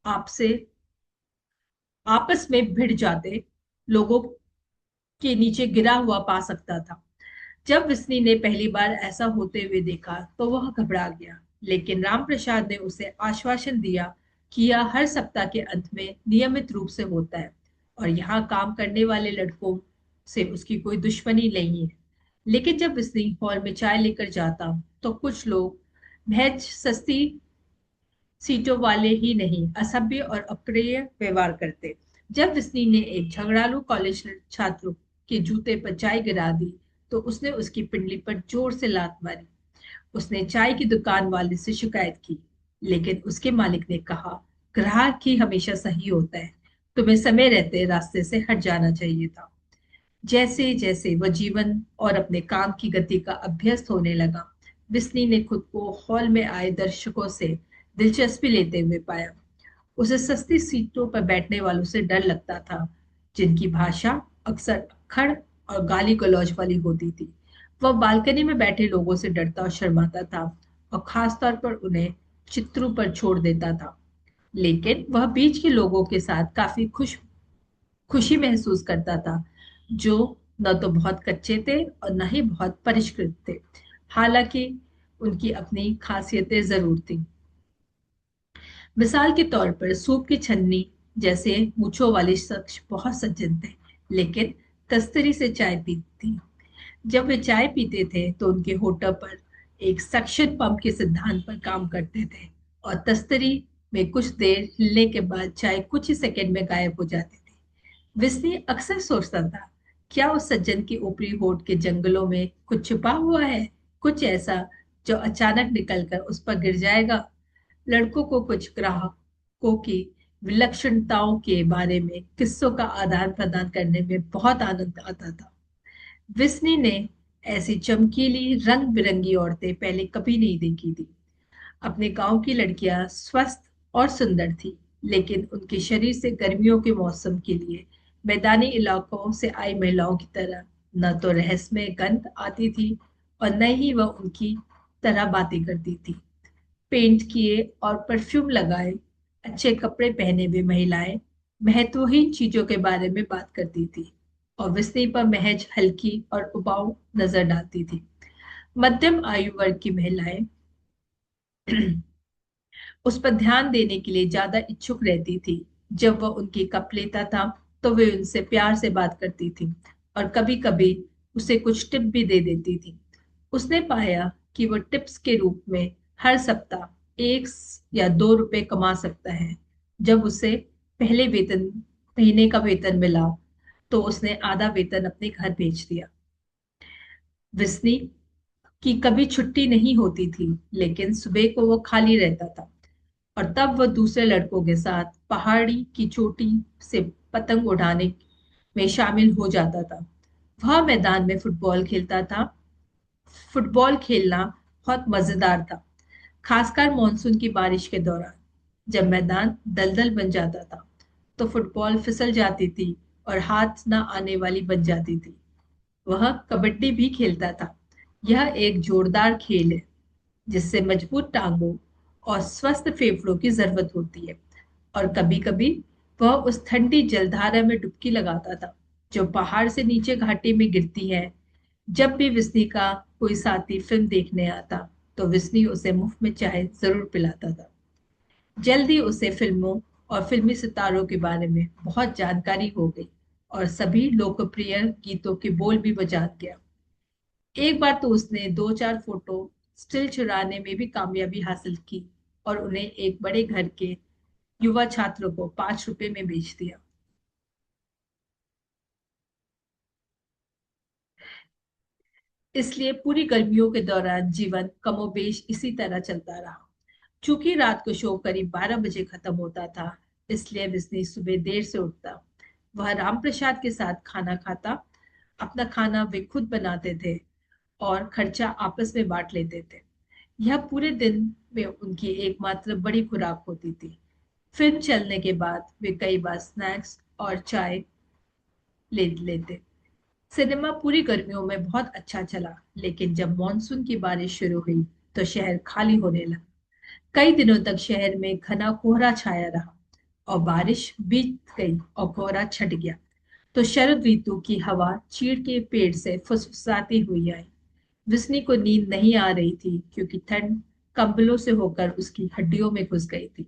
आपसे आपस में भिड़ जाते लोगों के नीचे गिरा हुआ पा सकता था। जब विस्नी ने पहली बार ऐसा होते हुए देखा तो वह घबरा गया, लेकिन रामप्रसाद ने उसे आश्वासन दिया कि यह हर सप्ताह के अंत में नियमित रूप से होता है और यहाँ काम करने वाले लड़कों से उसकी कोई दुश्मनी नहीं है। लेकिन जब विस्नी हॉल में चाय लेकर जाता तो कुछ लोग महज सस्ती सीटों वाले ही नहीं असभ्य और अप्रिय व्यवहार करते। जब विस्नी ने एक झगड़ालू कॉलेज छात्र के जूते पर चाय गिरा दी तो उसने उसकी पिंडली पर जोर से लात मारी। उसने चाय की दुकान वाले से शिकायत की, लेकिन उसके मालिक ने कहा, ग्राहक ही हमेशा सही होता है, तुम्हें समय रहते रास्ते से हट जाना चाहिए था। जैसे जैसे वह जीवन और अपने काम की गति का अभ्यस्त होने लगा, विस्नी ने खुद को हॉल में आए दर्शकों से दिलचस्पी लेते हुए पाया। उसे सस्ती सीटों पर बैठने वालों से डर लगता था, जिनकी भाषा अक्सर अक्खड़ और गाली गलौज वाली होती थी। वह बालकनी में बैठे लोगों से डरता और शर्माता था और खासतौर पर उन्हें चित्रों पर छोड़ देता था। लेकिन वह बीच के लोगों के साथ काफी खुशी महसूस करता था, जो न तो बहुत कच्चे थे और न ही बहुत परिष्कृत थे। हालांकि उनकी अपनी खासियतें जरूर थी। मिसाल के तौर पर सूप की छन्नी जैसे मूंछों वाले शख्स बहुत सज्जन थे, लेकिन तस्तरी से चाय पीती थी। जब वे चाय पीते थे तो उनके होठों पर एक सक्शन पंप के सिद्धांत पर काम करते थे और तस्तरी में कुछ देर हिलने के बाद चाय कुछ ही सेकंड में गायब हो जाती थी। विस्नी अक्सर सोचता था, क्या उस सज्जन के ऊपरी होठ के जंगलों में कुछ छुपा हुआ है, कुछ ऐसा जो अचानक निकलकर उस पर गिर जाएगा। लड़कों को कुछ ग्राहकों की विलक्षणताओं के बारे में किस्सों का आदान प्रदान करने में बहुत आनंद आता था। विस्नी ने ऐसी चमकीली रंग बिरंगी औरतें पहले कभी नहीं देखी थी। अपने गांव की लड़कियां स्वस्थ और सुंदर थी, लेकिन उनके शरीर से गर्मियों के मौसम के लिए मैदानी इलाकों से आई महिलाओं की तरह न तो रहस्यमय गंध आती थी और न ही वह उनकी तरह बातें करती थी। पेंट किए और परफ्यूम लगाए अच्छे कपड़े पहने हुए महिलाएं महत्वहीन चीजों के बारे में बात करती थी और विस्ती पर महज हल्की और उबाऊ नजर डालती थी। मध्यम आयु वर्ग की महिलाएं उस पर ध्यान देने के लिए ज्यादा इच्छुक रहती थी। जब वह उनकी कप लेता था तो वे उनसे प्यार से बात करती थी और कभी कभी उसे कुछ टिप भी दे देती थी। उसने पाया कि वह टिप्स के रूप में हर सप्ताह 1 या 2 रुपए कमा सकता है। जब उसे पहले वेतन महीने का वेतन मिला तो उसने आधा वेतन अपने घर भेज दिया। विस्नी की कभी छुट्टी नहीं होती थी, लेकिन सुबह को वो खाली रहता था और तब वह दूसरे लड़कों के साथ पहाड़ी की चोटी से पतंग उड़ाने में शामिल हो जाता था। वह मैदान में फुटबॉल खेलता था। फुटबॉल खेलना बहुत मजेदार था, खासकर मॉनसून की बारिश के दौरान। जब मैदान दलदल बन जाता था तो फुटबॉल फिसल जाती थी और हाथ न आने वाली बन जाती थी। वह कबड्डी भी खेलता था। यह एक जोरदार खेल है जिससे मजबूत टांगों और स्वस्थ फेफड़ों की जरूरत होती है और कभी-कभी वह उस ठंडी जलधारा में डुबकी लगाता था जो पहाड़ से नीचे घाटी में गिरती है। जब भी विस्नी का कोई साथी फिल्म देखने आता तो विस्नी उसे मुफ्त में चाय जरूर पिलाता था। जल्दी उसे फिल्मों और फिल्मी सितारों के बारे में बहुत जानकारी हो गई और सभी लोकप्रिय गीतों के बोल भी वो जान गया। एक बार तो उसने 2-4 फोटो स्टिल चुराने में भी कामयाबी हासिल की और उन्हें एक बड़े घर के युवा छात्र को 5 रुपए में बेच दिया। इसलिए पूरी गर्मियों के दौरान जीवन कमोबेश इसी तरह चलता रहा। चूंकि रात को शो करीब 12 बजे खत्म होता था, इसलिए बिस्नी सुबह देर से उठता। वह राम प्रसाद के साथ खाना खाता। अपना खाना वे खुद बनाते थे और खर्चा आपस में बांट लेते थे। यह पूरे दिन में उनकी एकमात्र बड़ी खुराक होती थी। फिल्म चलने के बाद वे कई बार स्नैक्स और चाय ले लेते। सिनेमा पूरी गर्मियों में बहुत अच्छा चला, लेकिन जब मॉनसून की बारिश शुरू हुई तो शहर खाली होने लगा। कई दिनों तक शहर में घना कोहरा छाया रहा और बारिश बीत गई और कोहरा छट गया तो शरद ऋतु की हवा चीड़ के पेड़ से फुसफुसाती हुई आई। विस्नी को नींद नहीं आ रही थी क्योंकि ठंड कंबलों से होकर उसकी हड्डियों में घुस गई थी।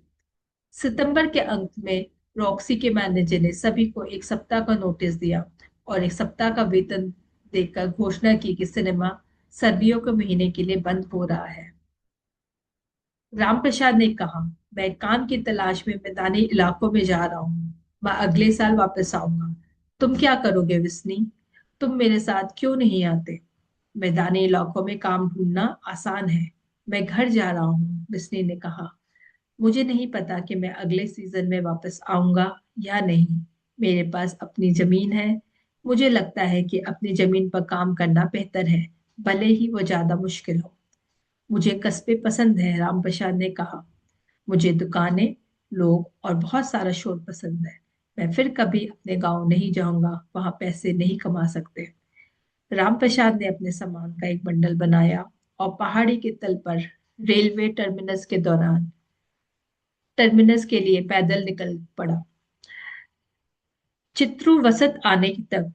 सितंबर के अंत में रॉक्सी के मैनेजर ने सभी को 1 सप्ताह का नोटिस दिया और 1 सप्ताह का वेतन देकर घोषणा की कि सिनेमा सर्दियों के महीने के लिए बंद हो रहा है। रामप्रसाद ने कहा, मैं काम की तलाश में मैदानी इलाकों में जा रहा हूँ। मैं अगले साल वापस आऊंगा। तुम क्या करोगे विस्नी? तुम मेरे साथ क्यों नहीं आते? मैदानी इलाकों में काम ढूंढना आसान है। मैं घर जा रहा हूँ, विस्नी ने कहा। मुझे नहीं पता कि मैं अगले सीजन में वापस आऊंगा या नहीं। मेरे पास अपनी जमीन है। मुझे लगता है कि अपनी जमीन पर काम करना बेहतर है, भले ही वो ज्यादा मुश्किल हो। मुझे कस्बे पसंद है, रामप्रसाद ने कहा। मुझे दुकानें, लोग और बहुत सारा शोर पसंद है। मैं फिर कभी अपने गांव नहीं जाऊंगा, वहां पैसे नहीं कमा सकते। रामप्रसाद ने अपने सामान का एक बंडल बनाया और पहाड़ी के तल पर रेलवे टर्मिनस के लिए पैदल निकल पड़ा। चित्रू वसत आने तक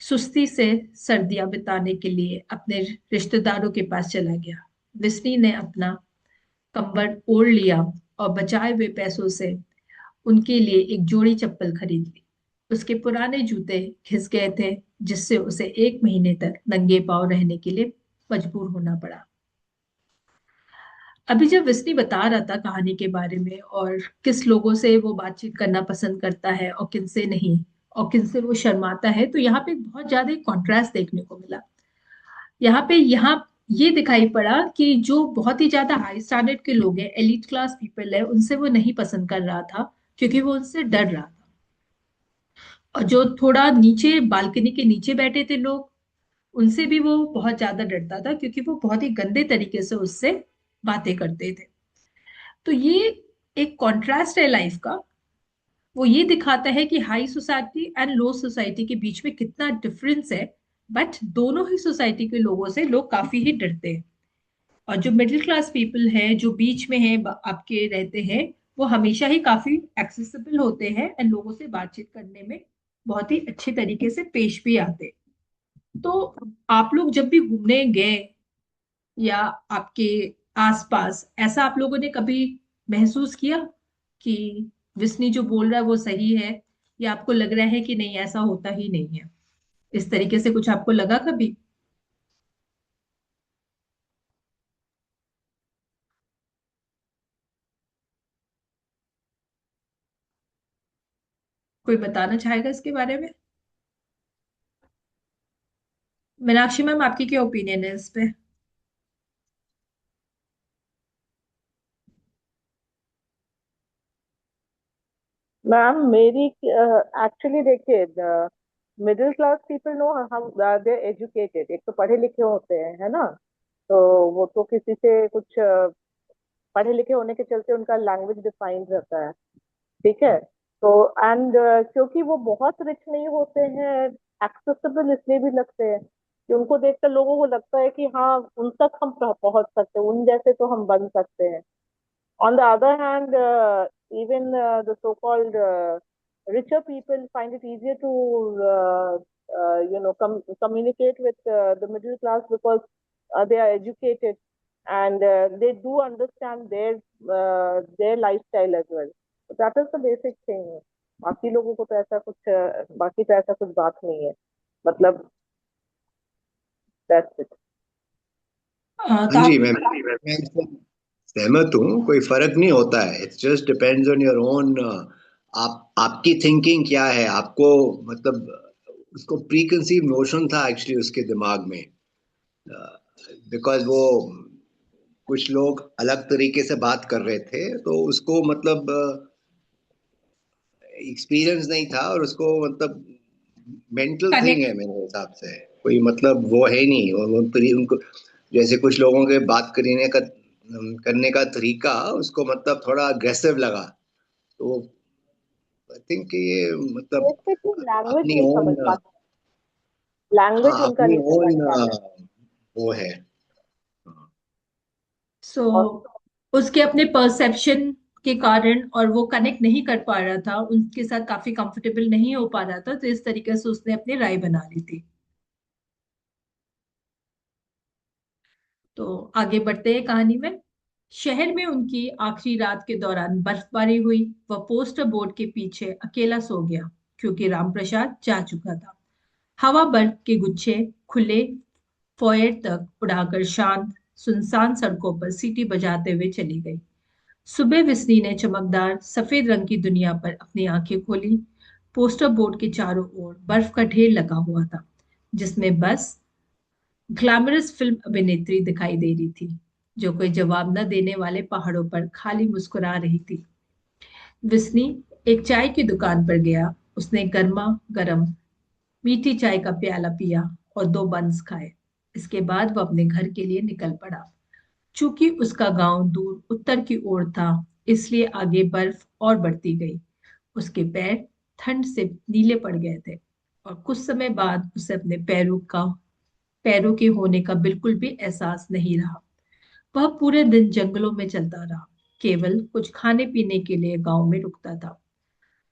सुस्ती से सर्दियां बिताने के लिए अपने रिश्तेदारों के पास चला गया। विस्नी ने अपना कंबल ओढ़ लिया और बचाए हुए पैसों से उनके लिए एक जोड़ी चप्पल खरीद ली। उसके पुराने जूते घिस गए थे, जिससे उसे 1 महीने तक नंगे पांव रहने के लिए मजबूर होना पड़ा। अभी जब विस्नी बता रहा था कहानी के बारे में और किस लोगों से वो बातचीत करना पसंद करता है और किन से नहीं, और किन से वो शर्माता है, तो यहाँ पे एक बहुत ज्यादा कॉन्ट्रास्ट देखने को मिला। यहाँ ये दिखाई पड़ा कि जो बहुत ही ज्यादा हाई स्टैंडर्ड के लोग हैं, एलिट क्लास पीपल है, उनसे वो नहीं पसंद कर रहा था क्योंकि वो उनसे डर रहा था। और जो थोड़ा नीचे बालकनी के नीचे बैठे थे लोग, उनसे भी वो बहुत ज्यादा डरता था क्योंकि वो बहुत ही गंदे तरीके से उससे बातें करते थे। तो ये एक कॉन्ट्रास्ट है लाइफ का। वो ये दिखाता है कि high society and low society के बीच में कितना डिफरेंस है। बट दोनों ही सोसाइटी के लोगों से लोग काफी ही डरते हैं। और जो मिडिल क्लास पीपल है, जो बीच में है, आपके रहते हैं, वो हमेशा ही काफी एक्सेसिबल होते हैं एंड लोगों से बातचीत करने में बहुत ही अच्छे तरीके से पेश भी आते हैं। तो आप लोग जब भी घूमने गए या आपके आसपास, ऐसा आप लोगों ने कभी महसूस किया कि विस्नी जो बोल रहा है वो सही है, या आपको लग रहा है कि नहीं ऐसा होता ही नहीं है? इस तरीके से कुछ आपको लगा कभी? कोई बताना चाहेगा इसके बारे में? मीनाक्षी मैम, आपकी क्या ओपिनियन है इस पे? मैम मेरी एक्चुअली देखिए, मिडिल क्लास पीपल नो हम दे एजुकेटेड, एक तो पढ़े लिखे होते हैं, है ना। तो वो तो किसी से कुछ पढ़े लिखे होने के चलते उनका लैंग्वेज डिफाइंड रहता है, ठीक है। तो एंड क्योंकि वो बहुत रिच नहीं होते हैं, एक्सेसिबल इसलिए भी लगते हैं कि उनको देखकर लोगों को लगता है कि हाँ उन तक हम पहुंच सकते हैं, उन जैसे तो हम बन सकते हैं। On the other hand, even the so-called richer people find it easier to, communicate with the middle class because they are educated. and they do understand their lifestyle as well. So that is the basic thing. बाकी लोगों को तो ऐसा कुछ बाकी तो ऐसा कुछ बात नहीं है, मतलब that's it. तो हाँ जी, आप मैं इससे सहमत हूँ। कोई फर्क नहीं होता है, it's just depends on your own. आपकी थिंकिंग क्या है, आपको मतलब उसको प्री कंसीव नोशन था एक्चुअली उसके दिमाग में, बिकॉज वो कुछ लोग अलग तरीके से बात कर रहे थे, तो उसको मतलब एक्सपीरियंस नहीं था, और उसको मतलब मेंटल थिंग है कनेक्ट मेरे हिसाब से। कोई मतलब वो है नहीं, और वो उनको जैसे कुछ लोगों के बात करने का तरीका उसको मतलब थोड़ा अग्रेसिव लगा, तो आई थिंक ये मतलब बेसिकली लैंग्वेज अपनी नहीं समझ ओन, पाते, हाँ लैंग्वेज उनका अपनी नहीं समझ ओन पाते। वो है। सो और उसके अपने परसेप्शन के कारण, और वो कनेक्ट नहीं कर पा रहा था, उनके साथ काफी कंफर्टेबल नहीं हो पा रहा था, तो इस तरीके से उसने अपनी राय बना ली थी। तो आगे बढ़ते हैं कहानी में। शहर में उनकी आखिरी रात के दौरान बर्फबारी हुई। वह पोस्टर बोर्ड के पीछे अकेला सो गया, क्योंकि रामप्रसाद जा चुका था। हवा बर्फ के गुच्छे खुले फोयर तक उड़ाकर शांत सुनसान सड़कों पर सीटी बजाते हुए चली गई। सुबह विस्नी ने चमकदार सफेद रंग की दुनिया पर अपनी आंखें खोली। पोस्टर बोर्ड के चारों ओर बर्फ का ढेर लगा हुआ था, जिसमें बस ग्लैमरस फिल्म अभिनेत्री दिखाई दे रही थी, जो कोई जवाब न देने वाले पहाड़ों पर खाली मुस्कुरा रही थी। विस्नी एक चाय की दुकान पर गया। उसने गर्मा गर्म मीठी चाय का प्याला पिया और दो बंस खाए। इसके बाद वह अपने घर के लिए निकल पड़ा। चूंकि उसका गांव दूर उत्तर की ओर था, इसलिए आगे बर्फ और बढ़ती गई। उसके पैर ठंड से नीले पड़ गए थे, और कुछ समय बाद उसे अपने पैरों के होने का बिल्कुल भी एहसास नहीं रहा। वह पूरे दिन जंगलों में चलता रहा, केवल कुछ खाने पीने के लिए गांव में रुकता था।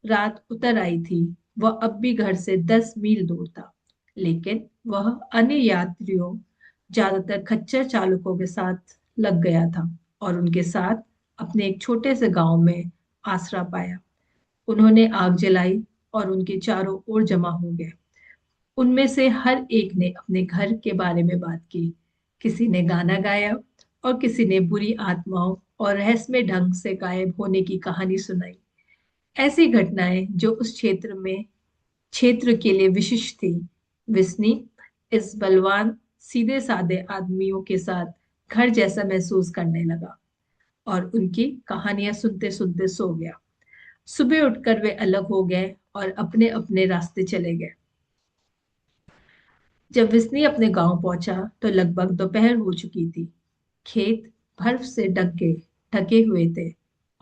रात उतर आई थी। वह अब भी घर से 10 मील दूर था, लेकिन वह अन्य यात्रियों, ज्यादातर खच्चर चालकों के साथ लग गया था, और उनके साथ अपने एक छोटे से गांव में आसरा पाया। उन्होंने आग जलाई और उनके चारों ओर जमा हो गए। उनमें से हर एक ने अपने घर के बारे में बात की। किसी ने गाना गाया, और किसी ने बुरी आत्माओं और रहस्यमय ढंग से गायब होने की कहानी सुनाई। ऐसी घटनाएं जो उस क्षेत्र के लिए विशिष्ट थी। विस्नी इस बलवान सीधे साधे आदमियों के साथ घर जैसा महसूस करने लगा, और उनकी कहानियां सुनते सुनते सो गया। सुबह उठकर वे अलग हो गए और अपने अपने रास्ते चले गए। जब विस्नी अपने गांव पहुंचा तो लगभग दोपहर हो चुकी थी। खेत बर्फ से ढके हुए थे,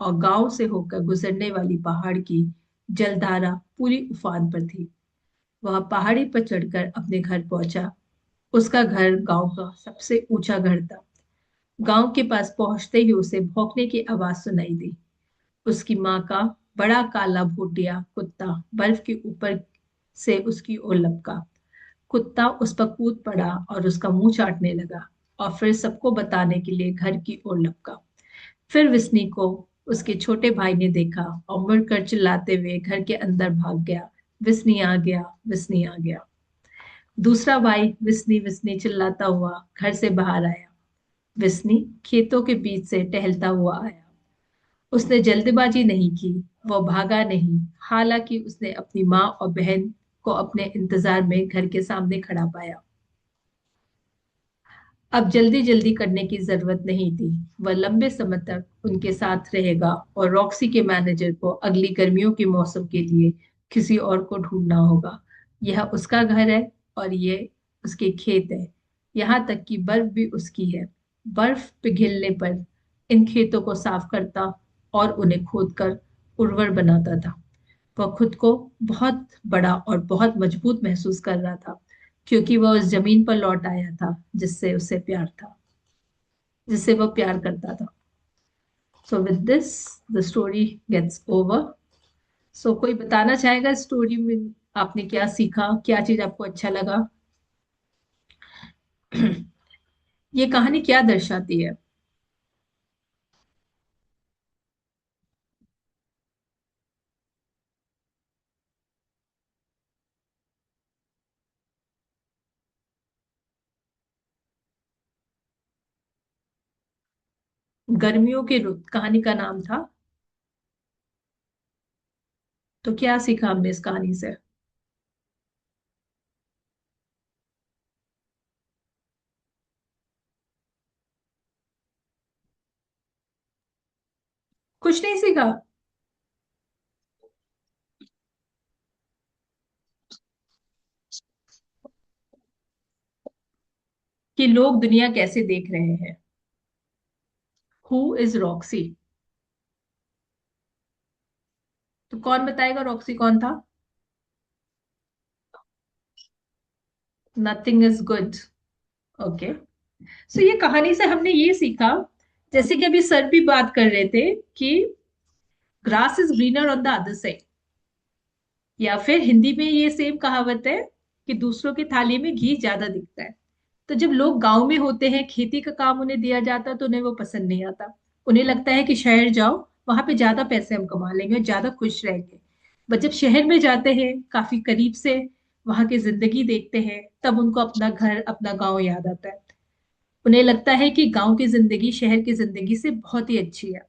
और गांव से होकर गुजरने वाली पहाड़ की जलधारा पूरी उफान पर थी। वह पहाड़ी पर चढ़कर अपने घर पहुंचा। उसका घर गांव का सबसे ऊंचा घर था। गांव के पास पहुंचते ही उसे भौंकने की आवाज सुनाई दी। उसकी माँ का बड़ा काला भूटिया कुत्ता बर्फ के ऊपर से उसकी ओर लपका। कुत्ता उस पर कूद पड़ा और उसका मुंह चाटने लगा, और फिर सबको बताने के लिए घर की ओर लपका। फिर विस्नी को उसके छोटे भाई ने देखा और मुड़कर चिल्लाते हुए घर के अंदर भाग गया। विस्नी आ गया, विस्नी आ गया। दूसरा भाई विस्नी विस्नी चिल्लाता हुआ घर से बाहर आया। विस्नी खेतों के बीच से टहलता हुआ आया। उसने जल्दबाजी नहीं की, वो भागा नहीं। हालांकि उसने अपनी माँ और बहन को अपने इंतजार में घर के सामने खड़ा पाया। अब जल्दी जल्दी करने की जरूरत नहीं थी। वह लंबे समय तक उनके साथ रहेगा, और रॉक्सी के मैनेजर को अगली गर्मियों के मौसम के लिए किसी और को ढूंढना होगा। यह उसका घर है, और ये उसके खेत है। यहाँ तक कि बर्फ भी उसकी है। बर्फ पिघलने पर इन खेतों को साफ करता और उन्हें खोदकर उर्वर बनाता था। वह खुद को बहुत बड़ा और बहुत मजबूत महसूस कर रहा था, क्योंकि वह उस जमीन पर लौट आया था जिससे वह प्यार करता था। So with this the story gets over. So कोई बताना चाहेगा स्टोरी में आपने क्या सीखा, क्या चीज आपको अच्छा लगा? ये कहानी क्या दर्शाती है? गर्मियों की रुत कहानी का नाम था। तो क्या सीखा हमने इस कहानी से? कुछ नहीं सीखा। कि लोग दुनिया कैसे देख रहे हैं। Who is Roxy? तो कौन बताएगा रॉक्सी कौन था? Nothing is good. ओके। सो ये कहानी से हमने ये सीखा, जैसे कि अभी सर भी बात कर रहे थे कि grass is greener on the other side, या फिर हिंदी में ये सेम कहावत है कि दूसरों की थाली में घी ज्यादा दिखता है। तो जब लोग गांव में होते हैं, खेती का काम उन्हें दिया जाता है तो उन्हें वो पसंद नहीं आता। उन्हें लगता है कि शहर जाओ, वहां पे ज्यादा पैसे हम कमा लेंगे और ज्यादा खुश रहेंगे। बट जब शहर में जाते हैं, काफी करीब से वहां की जिंदगी देखते हैं, तब उनको अपना घर, अपना गांव याद आता है। उन्हें लगता है कि गांव की जिंदगी शहर की जिंदगी से बहुत ही अच्छी है,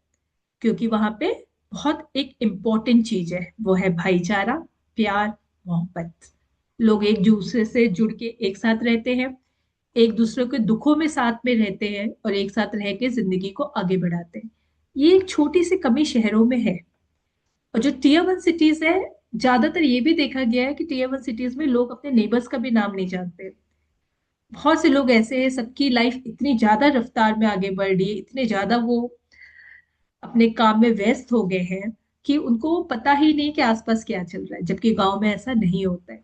क्योंकि वहां पे बहुत एक इम्पोर्टेंट चीज है, वो है भाईचारा, प्यार, मोहब्बत। लोग एक दूसरे से जुड़ के एक साथ रहते हैं, एक दूसरे के दुखों में साथ में रहते हैं और एक साथ रह के जिंदगी को आगे बढ़ाते हैं। ये एक छोटी सी कमी शहरों में है। और जो टीयर वन सिटीज है, ज्यादातर ये भी देखा गया है कि टीयर वन सिटीज में लोग अपने नेबर्स का भी नाम नहीं जानते। बहुत से लोग ऐसे हैं, सबकी लाइफ इतनी ज्यादा रफ्तार में आगे बढ़ रही है, इतने ज्यादा वो अपने काम में व्यस्त हो गए हैं कि उनको पता ही नहीं कि आसपास क्या चल रहा है, जबकि गांव में ऐसा नहीं होता है।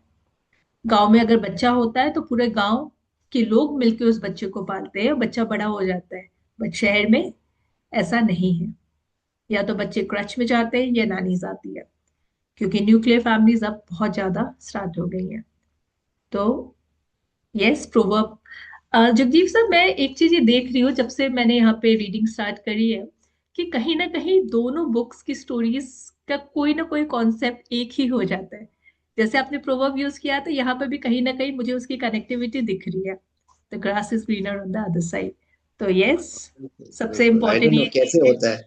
गांव में अगर बच्चा होता है तो पूरे गांव के लोग मिलकर उस बच्चे को पालते हैं, बच्चा बड़ा हो जाता है। बट शहर में ऐसा नहीं है। या तो बच्चे क्रच में जाते हैं या नानीज आती है, क्योंकि न्यूक्लियर फैमिलीज अब बहुत ज्यादा स्टार्ट हो गई हैं। तो यस, प्रोवर्ब। जगदीप सर, मैं एक चीज ये देख रही हूँ जब से मैंने यहाँ पे रीडिंग स्टार्ट करी है, कि कहीं ना कहीं दोनों बुक्स की स्टोरीज का कोई ना कोई कॉन्सेप्ट एक ही हो जाता है। जैसे आपने प्रोवर्ब यूज किया तो यहाँ पे भी कहीं ना कहीं मुझे उसकी कनेक्टिविटी दिख रही है। The grass is greener on the other side. तो यस, सबसे बिल्कुल, आई इम्पोर्टेंट डोंट नो ये चीज कैसे है। होता है,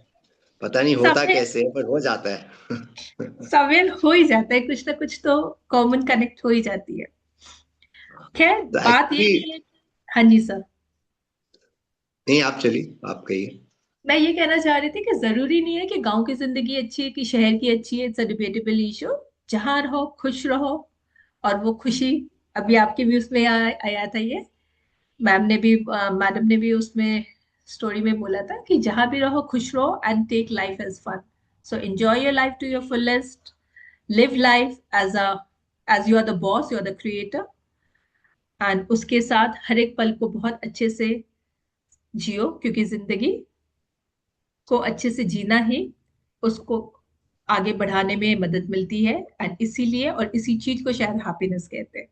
पता नहीं होता समय कैसे है, पर हो जाता है। समय हो ही जाता है, कुछ ना कुछ तो कॉमन कनेक्ट हो ही जाती है। खैर, तो बात ये एक्चुअली, नहीं है। हाँ जी सर। नहीं आप चलिए, आप कहिए। मैं ये कहना चाह रही थी कि जरूरी नहीं है कि गांव की जिंदगी अच्छी है कि शहर की अच्छी है। It's a debatable issue. जहां रहो खुश रहो। और वो खुशी, अभी आपके भी उसमें आया था ये, मैम ने भी, मैडम ने भी उसमें स्टोरी में बोला था कि जहां भी रहो खुश रहो and take life as fun. So enjoy your life to your fullest. Live life as you are the boss, you are the creator. And उसके साथ हर एक पल को बहुत अच्छे से जियो, क्योंकि जिंदगी को अच्छे से जीना ही उसको आगे बढ़ाने में मदद मिलती है। एंड इसीलिए, और इसी चीज को शायद हैप्पीनेस कहते हैं।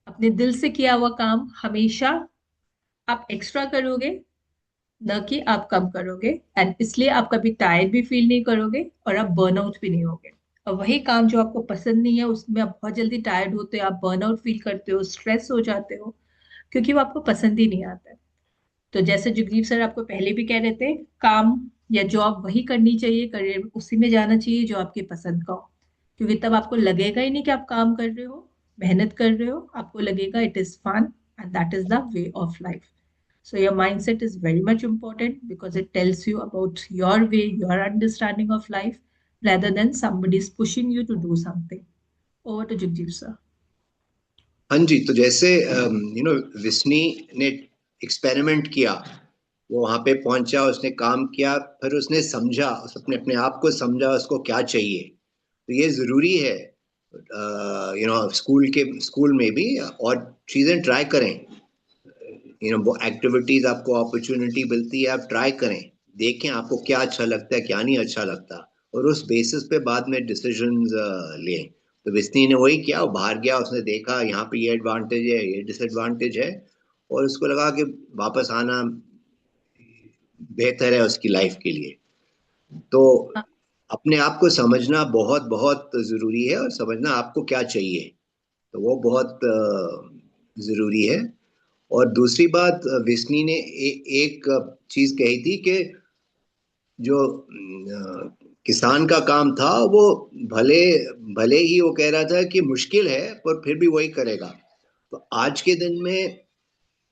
अपने दिल से किया हुआ काम हमेशा आप एक्स्ट्रा करोगे, न कि आप कम करोगे। एंड इसलिए आप कभी टायर्ड भी फील नहीं करोगे और आप बर्नआउट भी नहीं होगे। और वही काम जो आपको पसंद नहीं है, उसमें आप बहुत जल्दी टायर्ड होते हो, आप बर्नआउट फील करते हो, स्ट्रेस हो जाते हो, क्योंकि वो आपको पसंद ही नहीं आता है। तो जैसे जगदीप सर आपको पहले भी कह रहे थे, काम या जॉब वही करनी चाहिए, करियर उसी में जाना चाहिए जो आपके पसंद का हो। क्योंकि तब आपको लगेगा ही नहीं कि आप काम कर रहे हो, मेहनत कर रहे हो। आपको लगेगा it is fun and that is the way of life. So your mindset is very much important because it tells you about your way, your understanding of life, rather than somebody's pushing you to do something. Over to Jagjeev sir. हाँ जी, तो जैसे विस्नी ने experiment किया, वो वहां पे पहुंचा, उसने काम किया, फिर उसने समझा, उसने अपने आप को समझा उसको क्या चाहिए। तो ये जरूरी है, स्कूल में भी और चीजें ट्राई करें। वो एक्टिविटीज आपको अपॉर्चुनिटी मिलती है, आप ट्राई करें, देखें आपको क्या अच्छा लगता है क्या नहीं अच्छा लगता, और उस बेसिस पे बाद में डिसीजंस लें। तो विस्नी ने वही किया, वो बाहर गया, उसने देखा यहाँ पे ये एडवांटेज है, ये डिसएडवांटेज है, और उसको लगा कि वापस आना बेहतर है उसकी लाइफ के लिए। तो अपने आप को समझना बहुत बहुत जरूरी है, और समझना आपको क्या चाहिए, तो वो बहुत जरूरी है। और दूसरी बात, विस्नी ने एक चीज कही थी कि जो किसान का काम था वो भले भले ही वो कह रहा था कि मुश्किल है पर फिर भी वही करेगा। तो आज के दिन में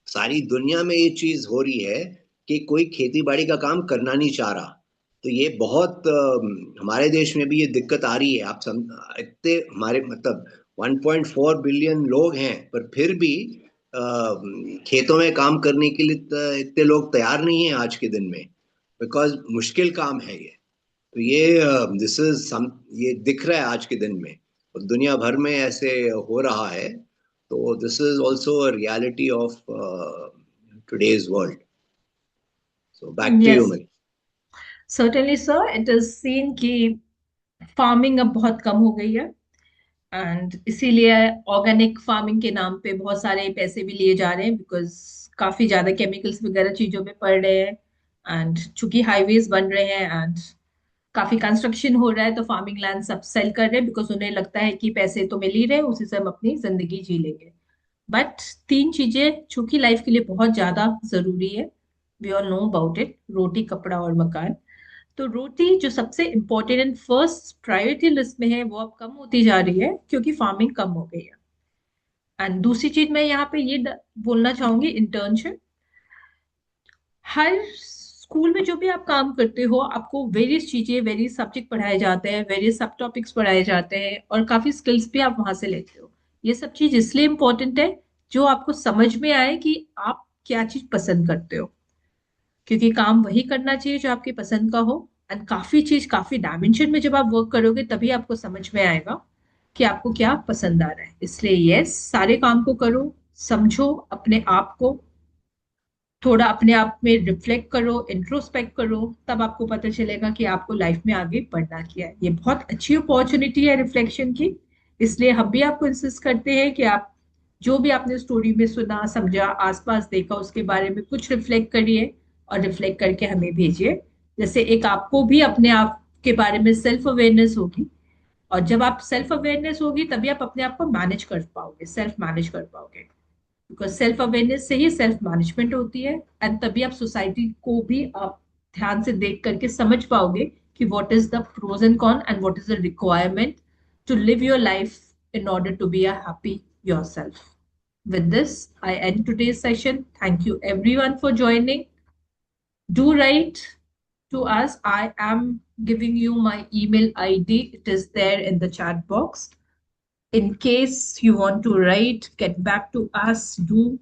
सारी दुनिया में ये चीज हो रही है कि कोई खेती बाड़ी का काम करना नहीं चाह रहा। तो ये बहुत हमारे देश में भी ये दिक्कत आ रही है। आप इतने हमारे मतलब 1.4 बिलियन लोग हैं पर फिर भी खेतों में काम करने के लिए इतने लोग तैयार नहीं हैं आज के दिन में, बिकॉज मुश्किल काम है ये। तो ये दिस इज सम ये दिख रहा है आज के दिन में और दुनिया भर में ऐसे हो रहा है। तो this is also a reality of today's world. So back to you Yes, money. certainly, sir. It is seen कि फार्मिंग अब बहुत कम हो गई है एंड इसीलिए ऑर्गेनिक फार्मिंग के नाम पे बहुत सारे पैसे भी लिए जा रहे हैं, बिकॉज काफी ज्यादा केमिकल्स वगैरह चीजों पे पड़ रहे हैं। एंड चूंकि हाईवेज बन रहे हैं एंड काफी कंस्ट्रक्शन हो रहा है, तो फार्मिंग लैंड सब सेल कर रहे हैं, बिकॉज उन्हें लगता है कि पैसे तो मिल ही रहे हैं, उसी से हम अपनी जिंदगी जी लेंगे। बट तीन चीजें चूंकि लाइफ के लिए बहुत ज्यादा जरूरी है, we all know about it, रोटी कपड़ा और मकान। तो रोटी जो सबसे important and first priority list में है, वो अब कम होती जा रही है क्योंकि फार्मिंग कम हो गई है। एंड दूसरी चीज मैं यहाँ पे ये बोलना चाहूंगी, इंटर्नशिप। हर स्कूल में जो भी आप काम करते हो, आपको वेरियस चीजें, वेरियस सब्जेक्ट पढ़ाए जाते हैं, वेरियस सब टॉपिक्स पढ़ाए जाते हैं और काफी स्किल्स भी आप वहां से लेते हो। ये सब चीज इसलिए इम्पोर्टेंट है जो आपको समझ में आए कि आप क्या चीज पसंद करते हो, क्योंकि काम वही करना चाहिए जो आपकी पसंद का हो। एंड काफी चीज काफी डायमेंशन में जब आप वर्क करोगे तभी आपको समझ में आएगा कि आपको क्या पसंद आ रहा है। इसलिए यस, सारे काम को करो, समझो अपने आप को, थोड़ा अपने आप में रिफ्लेक्ट करो, इंट्रोस्पेक्ट करो, तब आपको पता चलेगा कि आपको लाइफ में आगे बढ़ना क्या है। ये बहुत अच्छी अपॉर्चुनिटी है रिफ्लेक्शन की। इसलिए हम भी आपको इंसिस्ट करते हैं कि आप जो भी आपने स्टोरी में सुना, समझा, आसपास देखा, उसके बारे में कुछ रिफ्लेक्ट करिए और रिफ्लेक्ट करके हमें भेजिए। जैसे एक आपको भी अपने आप के बारे में सेल्फ अवेयरनेस होगी, और जब आप सेल्फ अवेयरनेस होगी तभी आप अपने आप को मैनेज कर पाओगे, सेल्फ मैनेज कर पाओगे, बिकॉज सेल्फ अवेयरनेस से ही सेल्फ मैनेजमेंट होती है। एंड तभी आप सोसाइटी को भी आप ध्यान से देख करके समझ पाओगे कि what is the pros and con and what is the requirement to live your life in order to be a happy yourself. With this, I end today's session. Thank you everyone for joining. Do write to us. I am giving you my email ID. It is there in the chat box. In case you want to write, get back to us. Do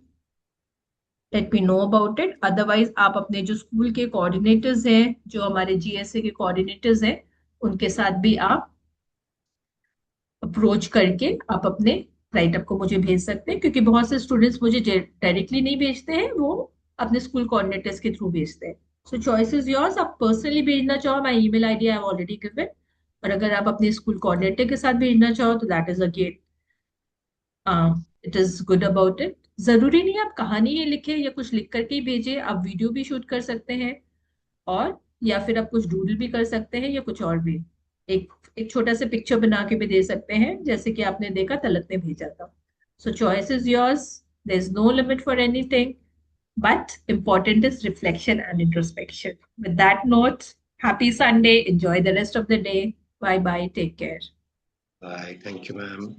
let me know about it. Otherwise, आप अपने जो school के coordinators हैं, जो हमारे GSA के coordinators हैं, उनके साथ भी आप अप्रोच करके आप अपने राइटअप को मुझे भेज सकते हैं, क्योंकि बहुत से स्टूडेंट्स मुझे डायरेक्टली नहीं भेजते हैं, वो अपने स्कूल कोऑर्डिनेटर्स के थ्रू भेजते हैं। सो चॉइस इज योर्स, आप पर्सनली भेजना चाहो, my email ID I have already given, और अगर आप अपने स्कूल कोऑर्डिनेटर के साथ भेजना चाहो तो that is again it is good about it. जरूरी नहीं आप कहानी ही लिखे या कुछ लिख करके ही भेजे, आप वीडियो भी शूट कर सकते हैं, और या फिर आप कुछ डूडल भी कर सकते हैं, या कुछ और भी एक एक छोटा सा पिक्चर बना के भी दे सकते हैं, जैसे कि आपने देखा तलत ने भेजा था। So choice is yours, there is no limit for anything, but important is reflection and introspection. With that note, happy Sunday, enjoy the rest of the day. Bye bye, take care. Bye. Thank you, ma'am.